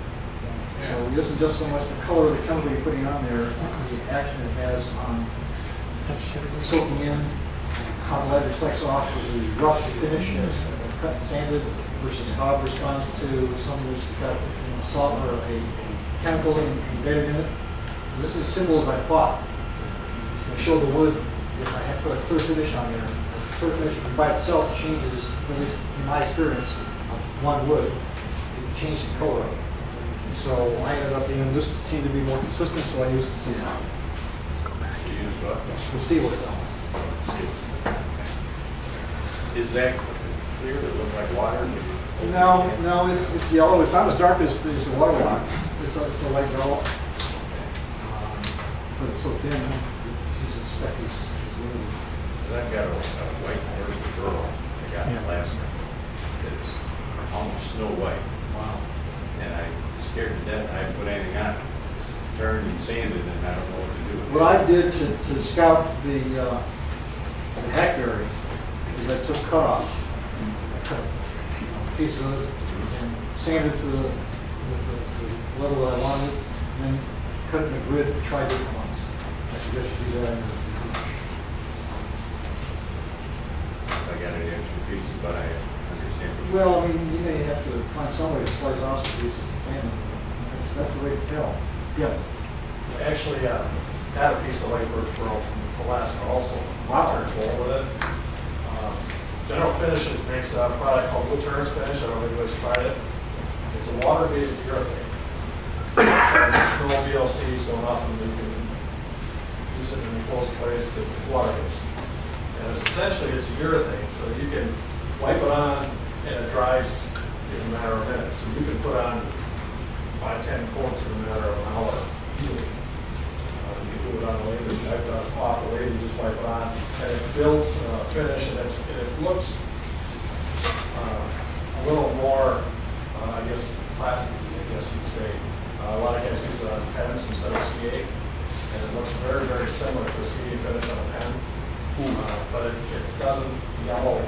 So it isn't just so much the color of the chemical you're putting on there, it's the action it has on soaking in, how the lead reflects off with the rough finish as cut and sanded versus how it responds to something which has got a salt or a chemical embedded in it. And this is as simple as I thought. To show the wood, if I had put a clear finish on there, the clear finish by itself changes, at least in my experience, of one wood, it changed the color of it. So I ended up being, this seemed to be more consistent, so I used the seal. Let's go back. You use what? The seal cell. Is that clear that look like water? No, it's yellow. It's not as dark as the water rock. It's a light yellow. But it's so thin, you suspect it's limited. I've got a white forest girl I got in Alaska. It's almost snow white. Wow. And I'm scared to death. I haven't put anything on it. It's turned and sanded, and I don't know what to do with it. What I did to scout the hackberry is I took cutoff, I cut a piece of it and sanded to the level that I wanted, and then cut it in a grid and try different ones. I suggest you do that in the I got any extra pieces, but I understand. Well, I mean, you may have to find some way to slice off some pieces and sand them. That's the way to tell. Yes. Actually, had a piece of white birch pearl from Alaska also. Wow. Very cool with it. General Finishes makes a product called Woodturners finish. I don't know if anybody's tried it. It's a water-based urethane. There's no VLC, so nothing. You can use it in a closed place that is water-based. And essentially, it's a urethane, so you can wipe it on and it dries in a matter of minutes. So you can put on 5-10 coats in a matter of an hour. You can do it on a lady, wipe it off a lady, just wipe it on, and it builds finish, and it looks a little more, I guess, plastic, I guess you'd say. A lot of guys use it on pens instead of CA, and it looks very, very similar to CA finish on a pen, but it doesn't yellow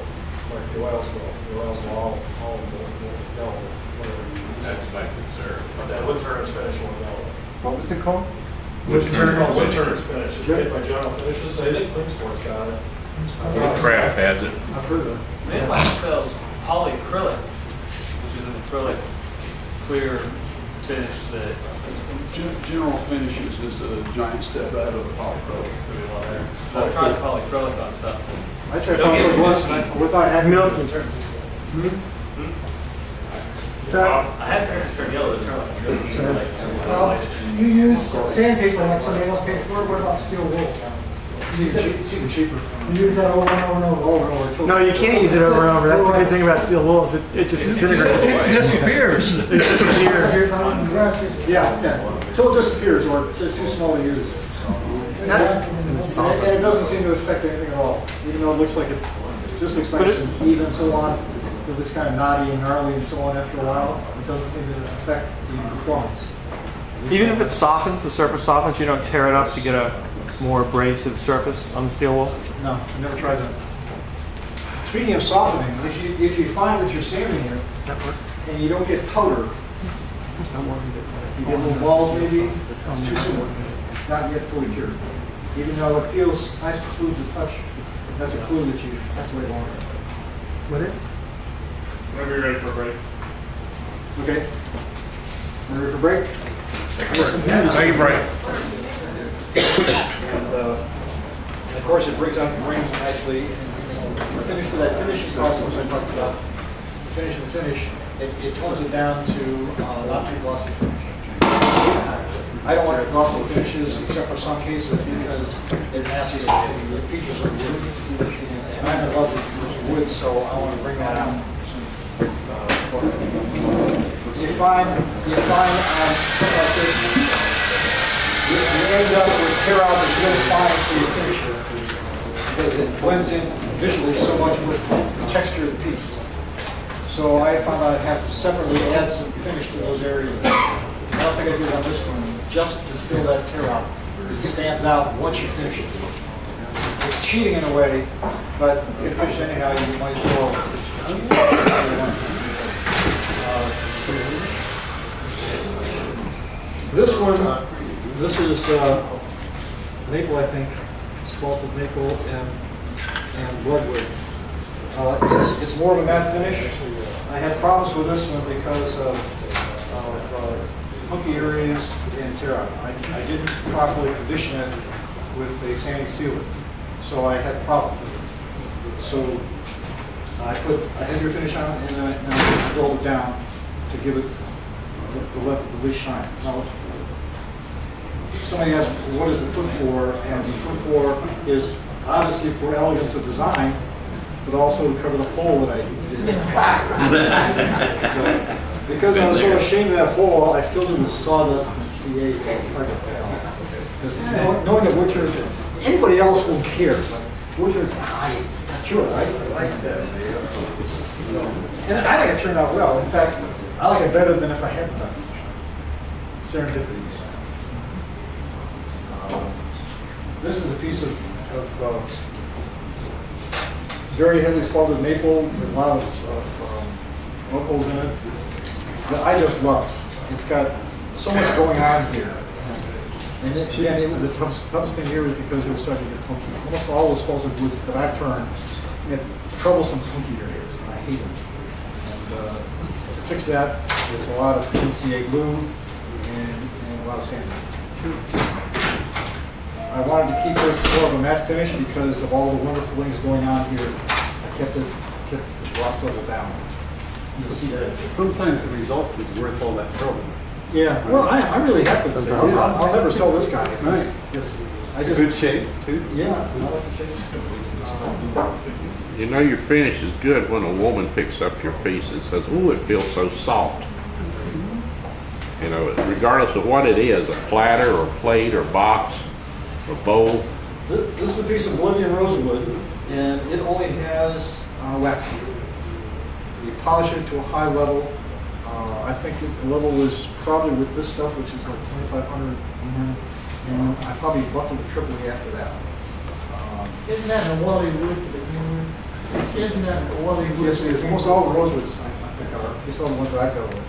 like the oils will. The oils will all yellow, whatever you use. That's my concern. But that Woodturners finish won't yellow. What was it called? Woodturners finish. It's made by General Finishes. I think Klingsport's got it. Craft has it. I've heard of it. Midland sells polyacrylic, which is an acrylic clear finish that General Finishes is a giant step out of the polyacrylic. I've tried polyacrylic on stuff. I tried polyacrylic once without having milk in terms. I had to turn yellow to turn like a really You use sandpaper like somebody else paid for it. What about steel wool? It's even cheaper. You use that over and over and over. No, you can't use it over and over. That's the good thing about steel wool is it just disintegrates. It disappears. It disappears. Yeah. Until it disappears or it's just too small to use. And it doesn't seem to affect anything at all, even though it looks like it's just looks nice and even and so on. This kind of knotty and gnarly and so on after a while, it doesn't seem to affect the performance. Even if it softens, the surface softens, you don't tear it up to get a more abrasive surface on the steel wool? No, I never tried that. Speaking of softening, if you find that you're sanding it and you don't get powder, you get little balls maybe, it's too soon. It's not yet fully cured. Even though it feels nice and smooth to touch, that's a clue that you have to wait longer. What is? Whenever you're ready for a break. Okay. Ready for break? Take a break. And of course, it brings out the grains nicely. And the finish for that finishing process I talked about, the finish, it tones it down to not too glossy finish. I don't like glossy finishes except for some cases because it masks the features of wood. And I'm in love with wood, so I want to bring that out. You find something like this, you end up with tear out that's really fine for your finisher because it blends in visually so much with the texture of the piece. So I found out I have to separately add some finish to those areas. I don't think I did on this one, just to fill that tear out because it stands out once you finish it. It's cheating in a way, but if you finish anyhow, you might as well. This one, this is maple, I think. It's malted maple and bloodwood. It's more of a matte finish. I had problems with this one because of hunky areas and tear out. I didn't properly condition it with a sanding sealer, so I had problems with it. So I put a heavier finish on and then I rolled it down to give it the least shine. Now, somebody asked, what is the foot for? And the foot for is obviously for elegance of design, but also to cover the hole that I did. So, because I was so ashamed of that hole, I filled it with sawdust and CA, so it's hard to tell. Because knowing that woodturners, anybody else won't care, but woodturners, sure, I like that. And I think it turned out well. In fact, I like it better than if I hadn't done it. Serendipity. This is a piece of very heavily spalted maple with a lot of locals in it that I just love. It's got so much going on here. And the toughest thing here is because it was starting to get clunky. Almost all the spalted woods that I've turned get troublesome clunky areas, and I hate them. And to fix that, there's a lot of NCA glue and a lot of sanding. I wanted to keep this more of a matte finish because of all the wonderful things going on here. I kept the gloss level down. You'll see that. Sometimes the results is worth all that trouble. Yeah, well, I'm really happy with this. I'll never sell this guy. Right. I just, good shape, too. Yeah, I like the shape. You know your finish is good when a woman picks up your piece and says, "Ooh, it feels so soft." You know, regardless of what it is, a platter or plate or box or bowl. This is a piece of Bolivian rosewood, and it only has wax. You polish it to a high level. I think the level was probably with this stuff, which is like 2,500, and I probably buffed it triply after that. Isn't that a Wally wood to begin with? Isn't that a Wally wood? Yes, almost all the rosewoods I think are, at least all the ones that I go with.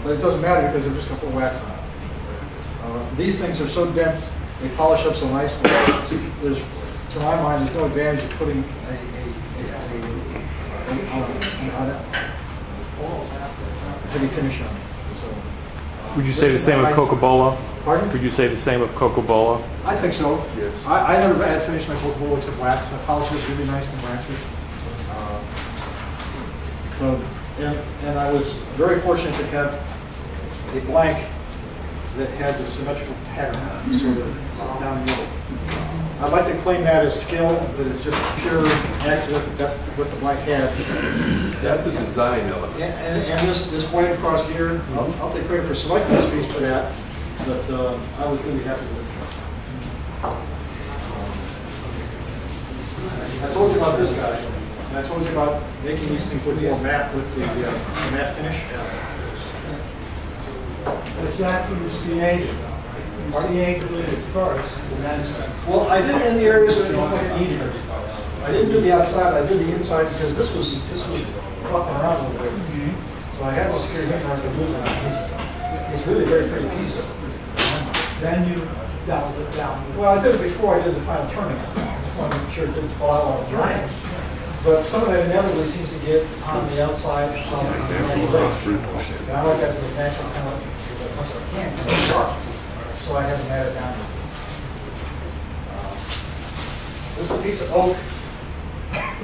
But it doesn't matter because they're just going to put wax on it. These things are so dense, they polish up so nicely. There's, to my mind, there's no advantage of putting heavy finish on it. So, Would you say the same of Coca-Cola? Pardon? Would you say the same of Coca-Cola? I think so. Yes. I never had finished my Coca-Cola except wax. I polish it really nice and wax it. And I was very fortunate to have a blank that had the symmetrical pattern sort of down the middle. I'd like to claim that as skill, but it's just pure accident that that's what the blank had. That's a design element. And this white across here, I'll take credit for selecting this piece for that, but I was really happy with it. I told you about this guy, and I told you about making these things look more matte with the matte finish. It's after the CA. The CA glue is first, and then... Well, I did it in the areas that looked like it needed it. I didn't do the outside, I did the inside because this was flopping around a little bit. So I had to secure him around the glue on it. It's really a very pretty piece. Then you dialed it down. Well, I did it before I did the final turning. I just wanted to make sure it didn't fall out on the turning. But some of that inevitably seems to get on the outside. And I like that with natural kind of as much as I can, because it's sharp. So I had to mat it down. This is a piece of oak,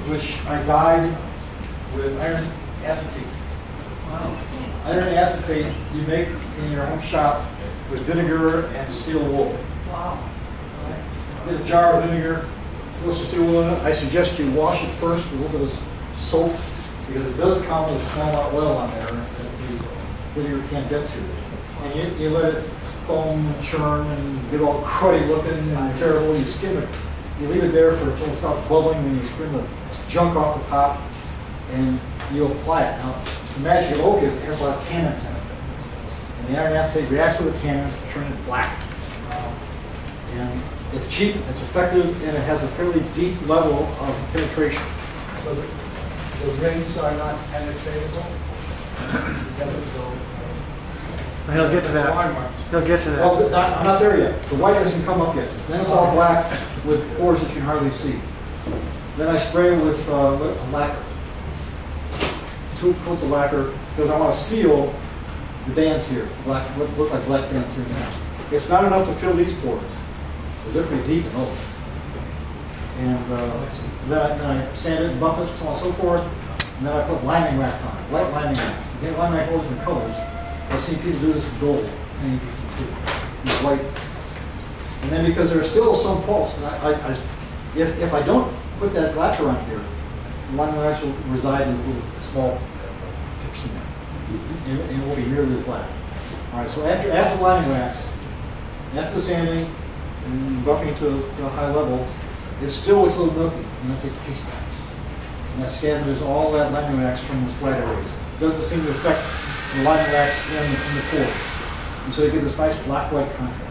which I dyed with iron acetate. Wow. Iron acetate you make in your home shop with vinegar and steel wool. Wow. Get a jar of vinegar, put some steel wool in it. I suggest you wash it first with a little bit of soap because it does come with a small amount of oil on there that the vinegar can't get to. And you let it foam and churn and get all cruddy looking and terrible. You skim it. You leave it there until it stops bubbling, then you scrim the junk off the top, and you apply it. Now, the magic of oak is it has a lot of tannins in it. And the iron acetate reacts with the tannins, turning it black. And it's cheap, it's effective, and it has a fairly deep level of penetration. So the rings are not penetratable? He'll get to that. He'll get to that. Well, I'm not there yet. The white doesn't come up yet. Then it's all black with pores that you can hardly see. Then I spray with lacquer. 2 coats of lacquer because I want to seal the bands here. Black, what look like black bands here now. It's not enough to fill these pores because they're pretty deep and old. And then I sand it and buff it, so on and so forth. And then I put liming wax on it, light liming wax. You get liming wax all different colors. I've seen people do this with gold. And interesting too. With white. And then because there are still some pulps, if I don't put that lacquer on here, lining wax will reside in little small tips in there. And it will be nearly as black. All right, so after the lining wax, after the sanding and buffing to a high level, it still looks a little milky. And I take paste wax. And that scatters all that lining wax from the flat areas. It doesn't seem to affect the lining wax in the pores. And so you get this nice black-white contrast.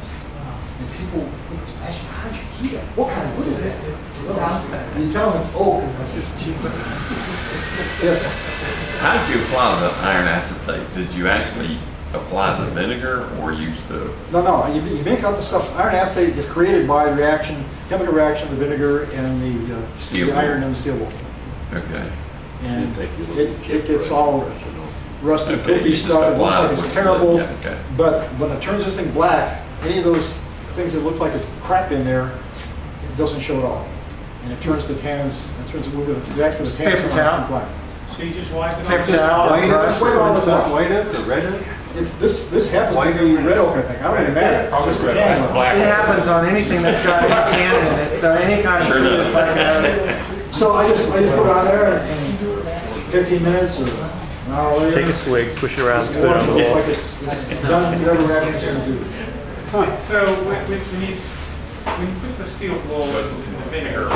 And people think, how did you do that? What kind of wood is that? And you tell them it's oak, it's just cheaper. Yes. How did you apply the iron acetate? Did you actually apply the vinegar or use the... No, you make out the stuff. Iron acetate is created by reaction, chemical reaction of the vinegar and the iron and the steel wool. Okay. And it gets all rusted, poopy stuff. It looks like it's terrible. Yeah, okay. But when it turns this thing black, any of those things that look like it's crap in there, it doesn't show at all. And it turns the tannins, it turns the wood exactly the tannins Paper towel. black. So you just wipe it Paper off? towel. White oak or red oak? This happens to be red oak, I think. I don't think it matters. It's just the tan level. It happens on anything that's got any tannin in it, so any kind of tree that's like a... So I just put it on there and 15 minutes or an hour later. Take a swig, push it around, It's put it on the looks wall. like it's done whatever reaction's going to do. So when you put the steel wool in the vinegar,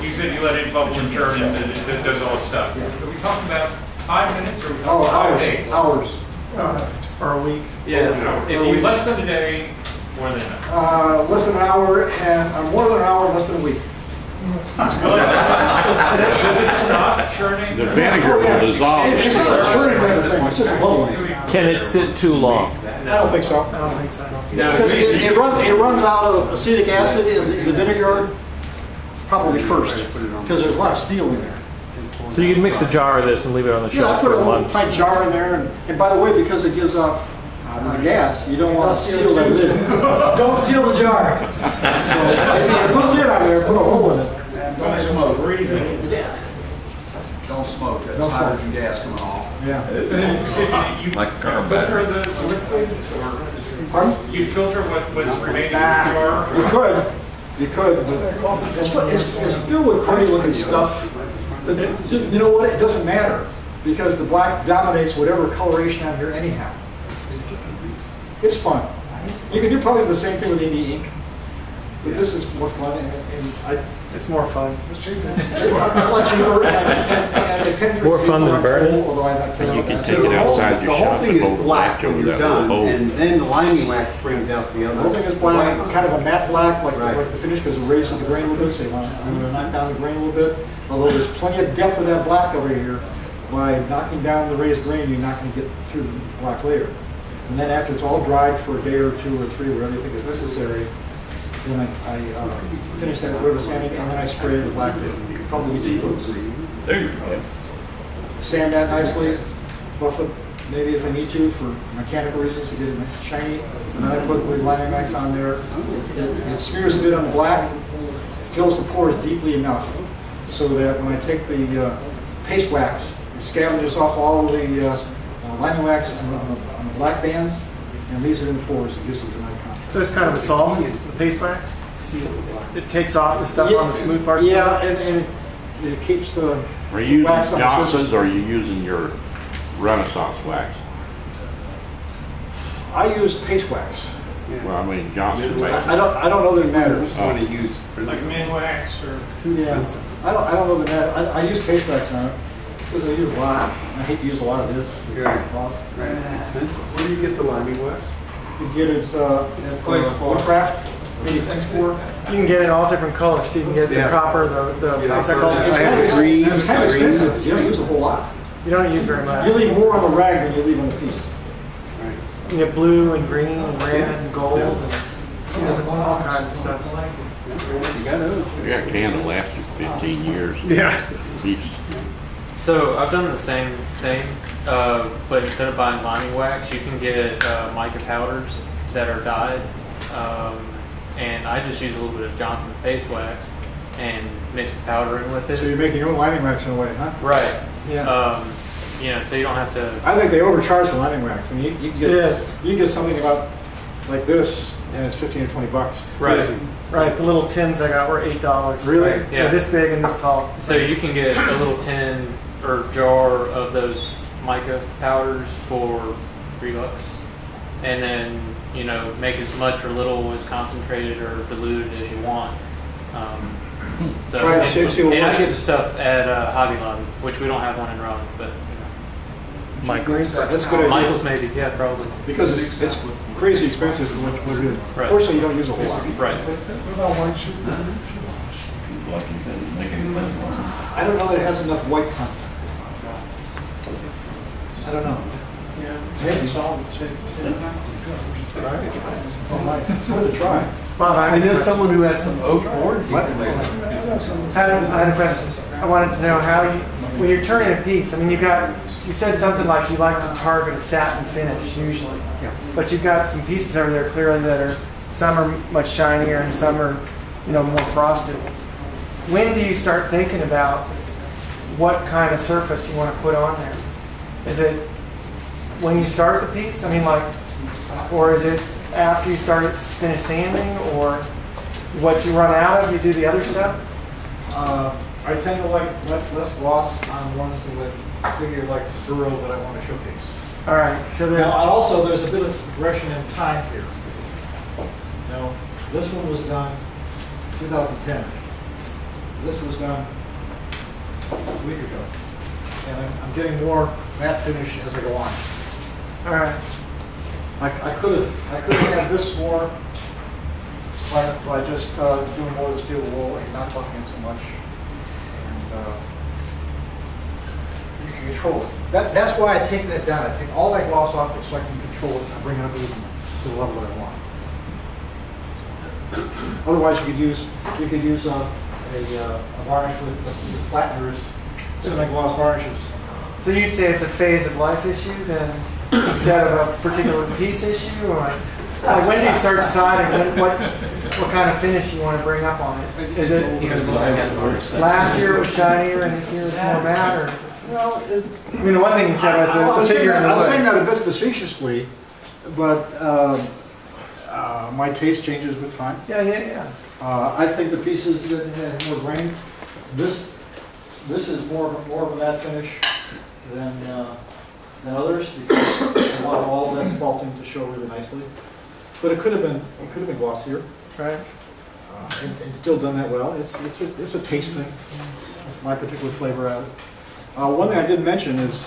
you said you let it bubble and churn and it does all its stuff. Are we talking about 5 minutes or are we talking about 5 days? Hours. For a week. Yeah, if you less than a day, more than enough. Less than an hour and more than an hour, less than a week. Does it stop churning? The vinegar will dissolve. It's not a churning type of thing, it's just bubbling. Can it sit too long? I don't think so. I don't think so. Because it runs out of acetic acid in the vinegar probably first, because there's a lot of steel in there. So you can mix a jar of this and leave it on the Yeah, I shelf put for a a little month. tight jar in there, and by the way, because it gives off gas, you don't want to seal that lid. Don't seal the jar. So if you put a lid on there, put a hole in it. Don't smoke. Yeah. Don't smoke. That's Don't smoke. hydrogen gas coming off. Yeah. You Like a car filter battery. the liquid or Pardon? you filter what's remaining in the jar? You could. But it's filled with cruddy looking stuff. But you know what? It doesn't matter because the black dominates whatever coloration on here anyhow. It's fun. You can do probably the same thing with Indie ink, but this is more fun and It's more fun. it's a lot cheaper and it penetrates More fun than burning? although I'm not telling You can take it outside your shop and hold a match over that little hole. And then the lining wax brings out the The other. whole thing is black, kind of a matte black, like the finish, because it raises the grain a little bit, so you want to knock down the grain a little bit. Although there's plenty of depth of that black over here, by knocking down the raised grain, you're not going to get through the black layer. And then after it's all dried for a day or 2 or 3, whatever you think is necessary, then I finish that with sanding, and then I spray it with black, probably 2 coats. There you go. Sand that nicely, buff it maybe if I need to for mechanical reasons to get it nice and shiny. And then I put the lining wax on there. It smears a bit on the black, fills the pores deeply enough so that when I take the paste wax, it scavenges off all of the lining wax on the black bands and leaves it in the pores. It gives it a nice contrast. So it's kind of a solvent, the paste wax? It takes off the stuff on the smooth parts? Yeah, and it keeps the Are you using wax on the surface. Johnson's or are you using your Renaissance wax? I use paste wax. Well, I mean Johnson makes it. I don't know that it matters. Want to use Like minwax or? Yeah, I don't know that matter. I use paste wax on it because I use a lot. I hate to use a lot of this. Yeah. It's cost. Where do you get the liming wax? You get it at Woodcraft, maybe thanks for. You can get it in all different colors. So you can get the copper, what's that called? It's kind of expensive. You don't use a whole lot. You don't use very much. You leave more on the rag than you leave on the piece. You can get blue and green and red and gold and all kinds of stuff. You got those. I got a can that lasted 15 years. Yeah. Beast. So I've done the same thing, but instead of buying lining wax, you can get mica powders that are dyed, and I just use a little bit of Johnson's paste wax and mix the powder in with it. So you're making your own lining wax in a way, huh? Right. Yeah. You know, so you don't have to. I think they overcharge the lining wax. I mean, you can get Yes. you can get something about like this, and it's $15 or $20. It's Right. crazy. Right, the little tins I got were $8. Really? Right? They're this big and this tall. So you can get a little tin or jar of those mica powders for $3, and then make as much or little as concentrated or diluted as you want. So Try it, see what and I works. get the stuff at Hobby Lobby, which we don't have one in Raleigh, but Michael's. That's a good idea. Michael's maybe, yeah, probably. Because it's crazy expensive for what it is. Right. Fortunately, you don't use a whole lot. Right. What about white shoe? Like you said, make anything work. I don't know that it has enough white content. I don't know. Maybe solid, same time. It's worth a try. Bob, I know someone who has some oak boards. I had a question. I wanted to know how you, when you're turning a piece, I mean, you said something like you like to target a satin finish usually. Yeah. But you've got some pieces over there clearly that are, some are much shinier and some are, more frosted. When do you start thinking about what kind of surface you want to put on there? Is it when you start the piece? I mean, or is it after you start finish sanding, or what you run out of, you do the other stuff? I tend to like less gloss on ones with figure like thorough that I want to showcase. All right, so then. Now, also, there's a bit of progression in time here. This one was done 2010. This was done a week ago. And I'm getting more matte finish as I go on. All right. I could have had this more by just doing more of the steel wool and not buffing it so much. And you can control it. That's why I take that down. I take all that gloss off it so I can control it and bring it up to the level that I want. Otherwise, you could use a varnish with flatteners, semi-gloss varnishes. So you'd say it's a phase of life issue then, instead of a particular piece issue, or like when do you start deciding what kind of finish you want to bring up on it? Is it last year it was shinier and this year it's more matte? Or? Well, I mean, the one thing you said was the figure in the wood. I was saying that a bit facetiously, but my taste changes with time. Yeah. I think the pieces that have more grain, this is more of a matte finish than others, because I want all of that spalting to show really nicely. But it could have been glossier, right? And still done that well. It's a taste thing. It's my particular flavor out of it. One thing I didn't mention is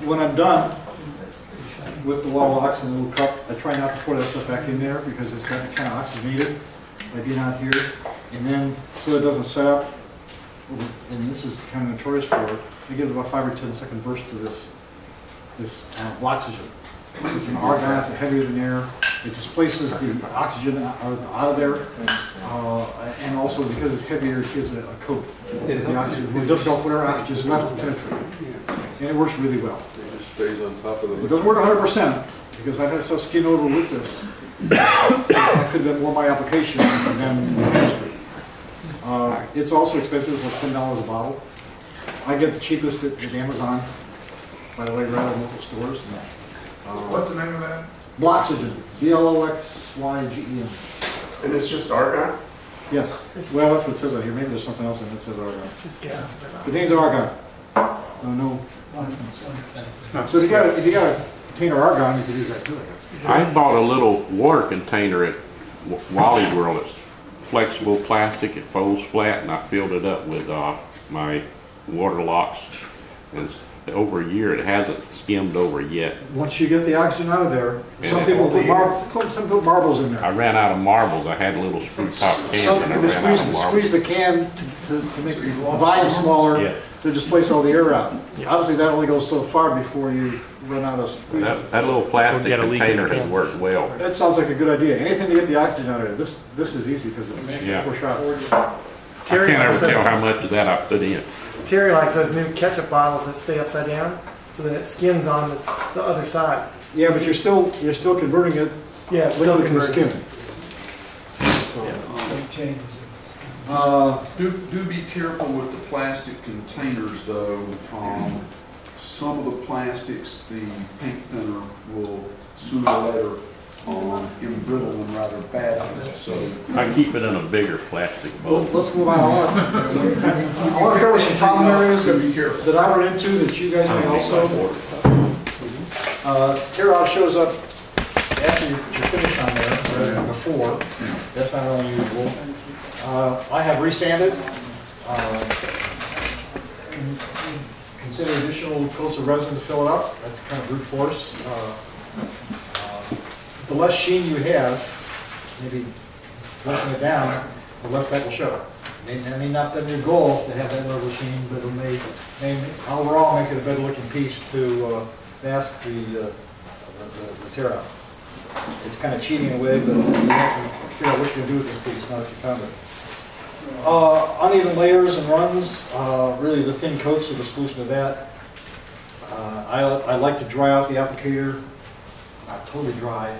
when I'm done with the wall locks and the little cup, I try not to pour that stuff back in there because it's kind of oxygenated, like being out here, and then so it doesn't set up. And this is kind of notorious for it. I give it about 5 or 10 second burst to this oxygen. It's an argon, it's heavier than air. It displaces the oxygen out of there, and also because it's heavier, it gives a coat. The oxygen, it's difficult whatever oxygen is left to penetrate, and it works really well. It just stays on top of the. It doesn't work 100% because I've had stuff skin over with this. That could have been more my application than the chemistry. It's also expensive, it's like $10 a bottle. I get the cheapest at Amazon, by the way, rather than local stores. What's the name of that? Bloxygen, Bloxygen. And it's just argon? Yes. Well, that's what it says on here. Maybe there's something else in it that says argon. It's just gas. The name's argon. No. So if you got a container of argon, you can use that too, I guess. I bought a little water container at Wally World. It's flexible plastic. It folds flat, and I filled it up with my water locks. And over a year, it hasn't skimmed over yet. Once you get the oxygen out of there, some people put marbles in there. I ran out of marbles. I had a little screw top can, Some and I they ran out of marbles. squeeze the can to make the volume smaller, Yeah. to displace all the air out. Obviously, that only goes so far before you run out of squeeze. That little plastic Or get a leak in container the has can. worked well. That sounds like a good idea. Anything to get the oxygen out of there. This is easy because it's Yeah. 4 shots. I can't ever tell how much of that I put in. Terry likes those new ketchup bottles that stay upside down, so that it skins on the other side. Yeah, but you're still converting it Yeah, still liquid to the converting. skin. Do be careful with the plastic containers though. Some of the plastics, the paint thinner will sooner or later embrittle them rather badly, so. I keep it in a bigger plastic bowl. Let's move on. I want to cover some common areas that I run into that you guys may also. Tear out shows up after you finish on there, rather than before. That's not unusual. I have resanded. Consider additional coats of resin to fill it up. That's kind of brute force. The less sheen you have, maybe brushing it down, the less that will show. That may not be your goal to have that level of sheen, but it may overall make it a better looking piece to mask the tear out. It's kind of cheating away, but you have to figure out what you're going to do with this piece now that you found it. Uneven layers and runs, really the thin coats are the solution to that. I like to dry out the applicator, not totally dry,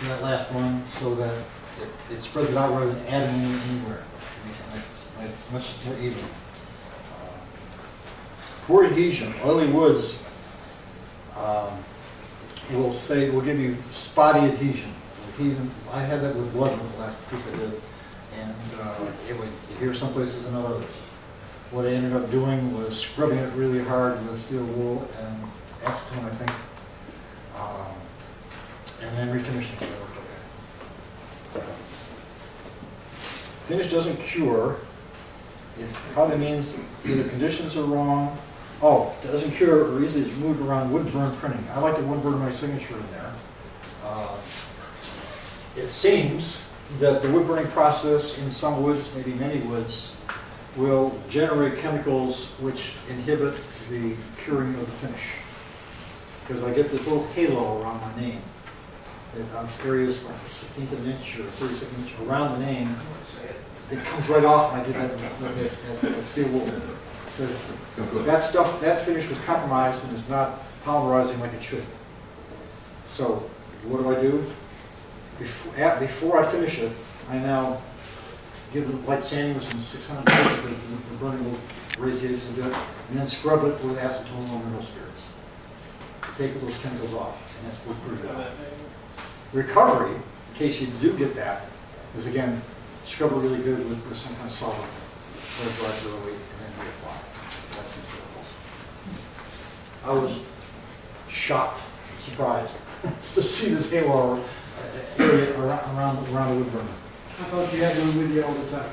in that last one, so that it spreads it out rather than adding anywhere. It makes it much more even. Poor adhesion, oily woods will give you spotty adhesion. I had that with blood the last piece I did, and it would adhere some places and not others. What I ended up doing was scrubbing it really hard with steel wool and acetone, I think, and then refinishing it. Okay. Finish doesn't cure. It probably means either conditions are wrong. Oh, it doesn't cure or easily is moved around wood burn printing. I like the wood burn my signature in there. It seems that the wood burning process in some woods, maybe many woods, will generate chemicals which inhibit the curing of the finish. Because I get this little halo around my name. On areas like a 16th of an inch or 32nd inch around the name, it comes right off and I do that steel wool. It says that stuff, that finish was compromised and is not polymerizing like it should. So what do? Before I finish it, I now give it light sanding with some 600 volts because the burning will raise the edges a bit, and then scrub it with acetone or mineral spirits to take those chemicals off, and that's what's pretty good. Recovery, in case you do get that, is again, scrub it really good with some kind of solvent, let it dry thoroughly, and then reapply. That's the chemicals. I was shocked, surprised to see this halo area around the wood burner. I thought you had one with you all the time.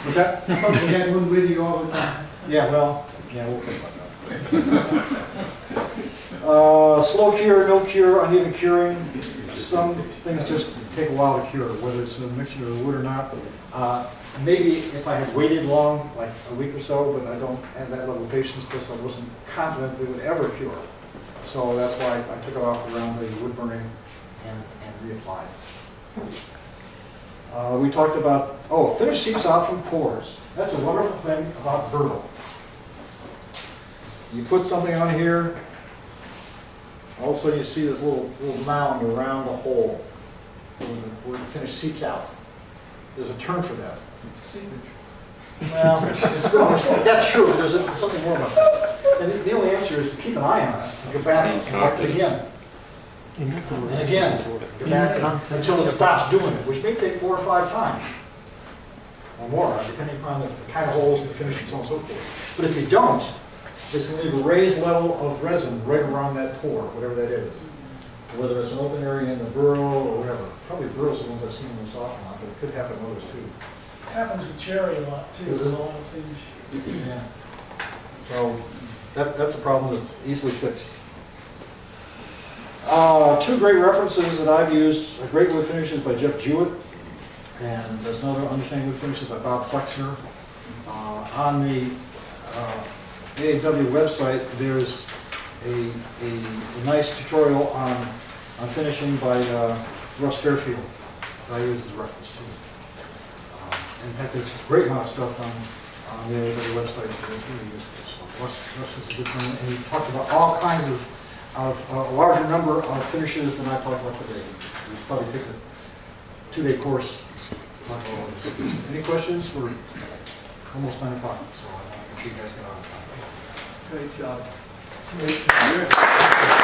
What's that? I thought you had one with you all the time. Yeah, well, yeah, we'll think about that. Slow cure, no cure, uneven curing. Some things just take a while to cure, whether it's a mixture of wood or not. Maybe if I had waited long, like a week or so, but I don't have that level of patience because I wasn't confident they would ever cure. So that's why I took it off around the wood burning and reapplied. We talked about, finish seeps out from pores. That's a wonderful thing about burble. You put something on here, all of a sudden you see this little mound around the hole where the finish seeps out. There's a term for that. Well, that's true. There's something more about that. And the only answer is to keep an eye on it and go back and collect it again. And again, go back until it stops doing it, which may take 4 or 5 times or more, depending upon the kind of holes and the finish and so on and so forth. But if you don't, it's going to leave a raised level of resin right around that pore, whatever that is. Whether it's an open area in the burrow or whatever. Probably burrows are the ones I've seen most often, but it could happen in others too. It happens with cherry a lot too, with a lot of finish. Yeah. So that's a problem that's easily fixed. 2 great references that I've used: Great Wood Finishes by Jeff Jewett, and there's another Understanding Wood Finishes by Bob Flexner. On the AAW website, there's a nice tutorial on finishing by Russ Fairfield that I use as a reference too. In fact, there's a great amount of stuff on the AAW website that is really useful. So Russ is a good one, and he talks about all kinds of a larger number of finishes than I talked about today. We probably take a 2-day course to talk about all this. Any questions? We're almost 9 o'clock, so I want to make sure you guys get on time. Great job. Great.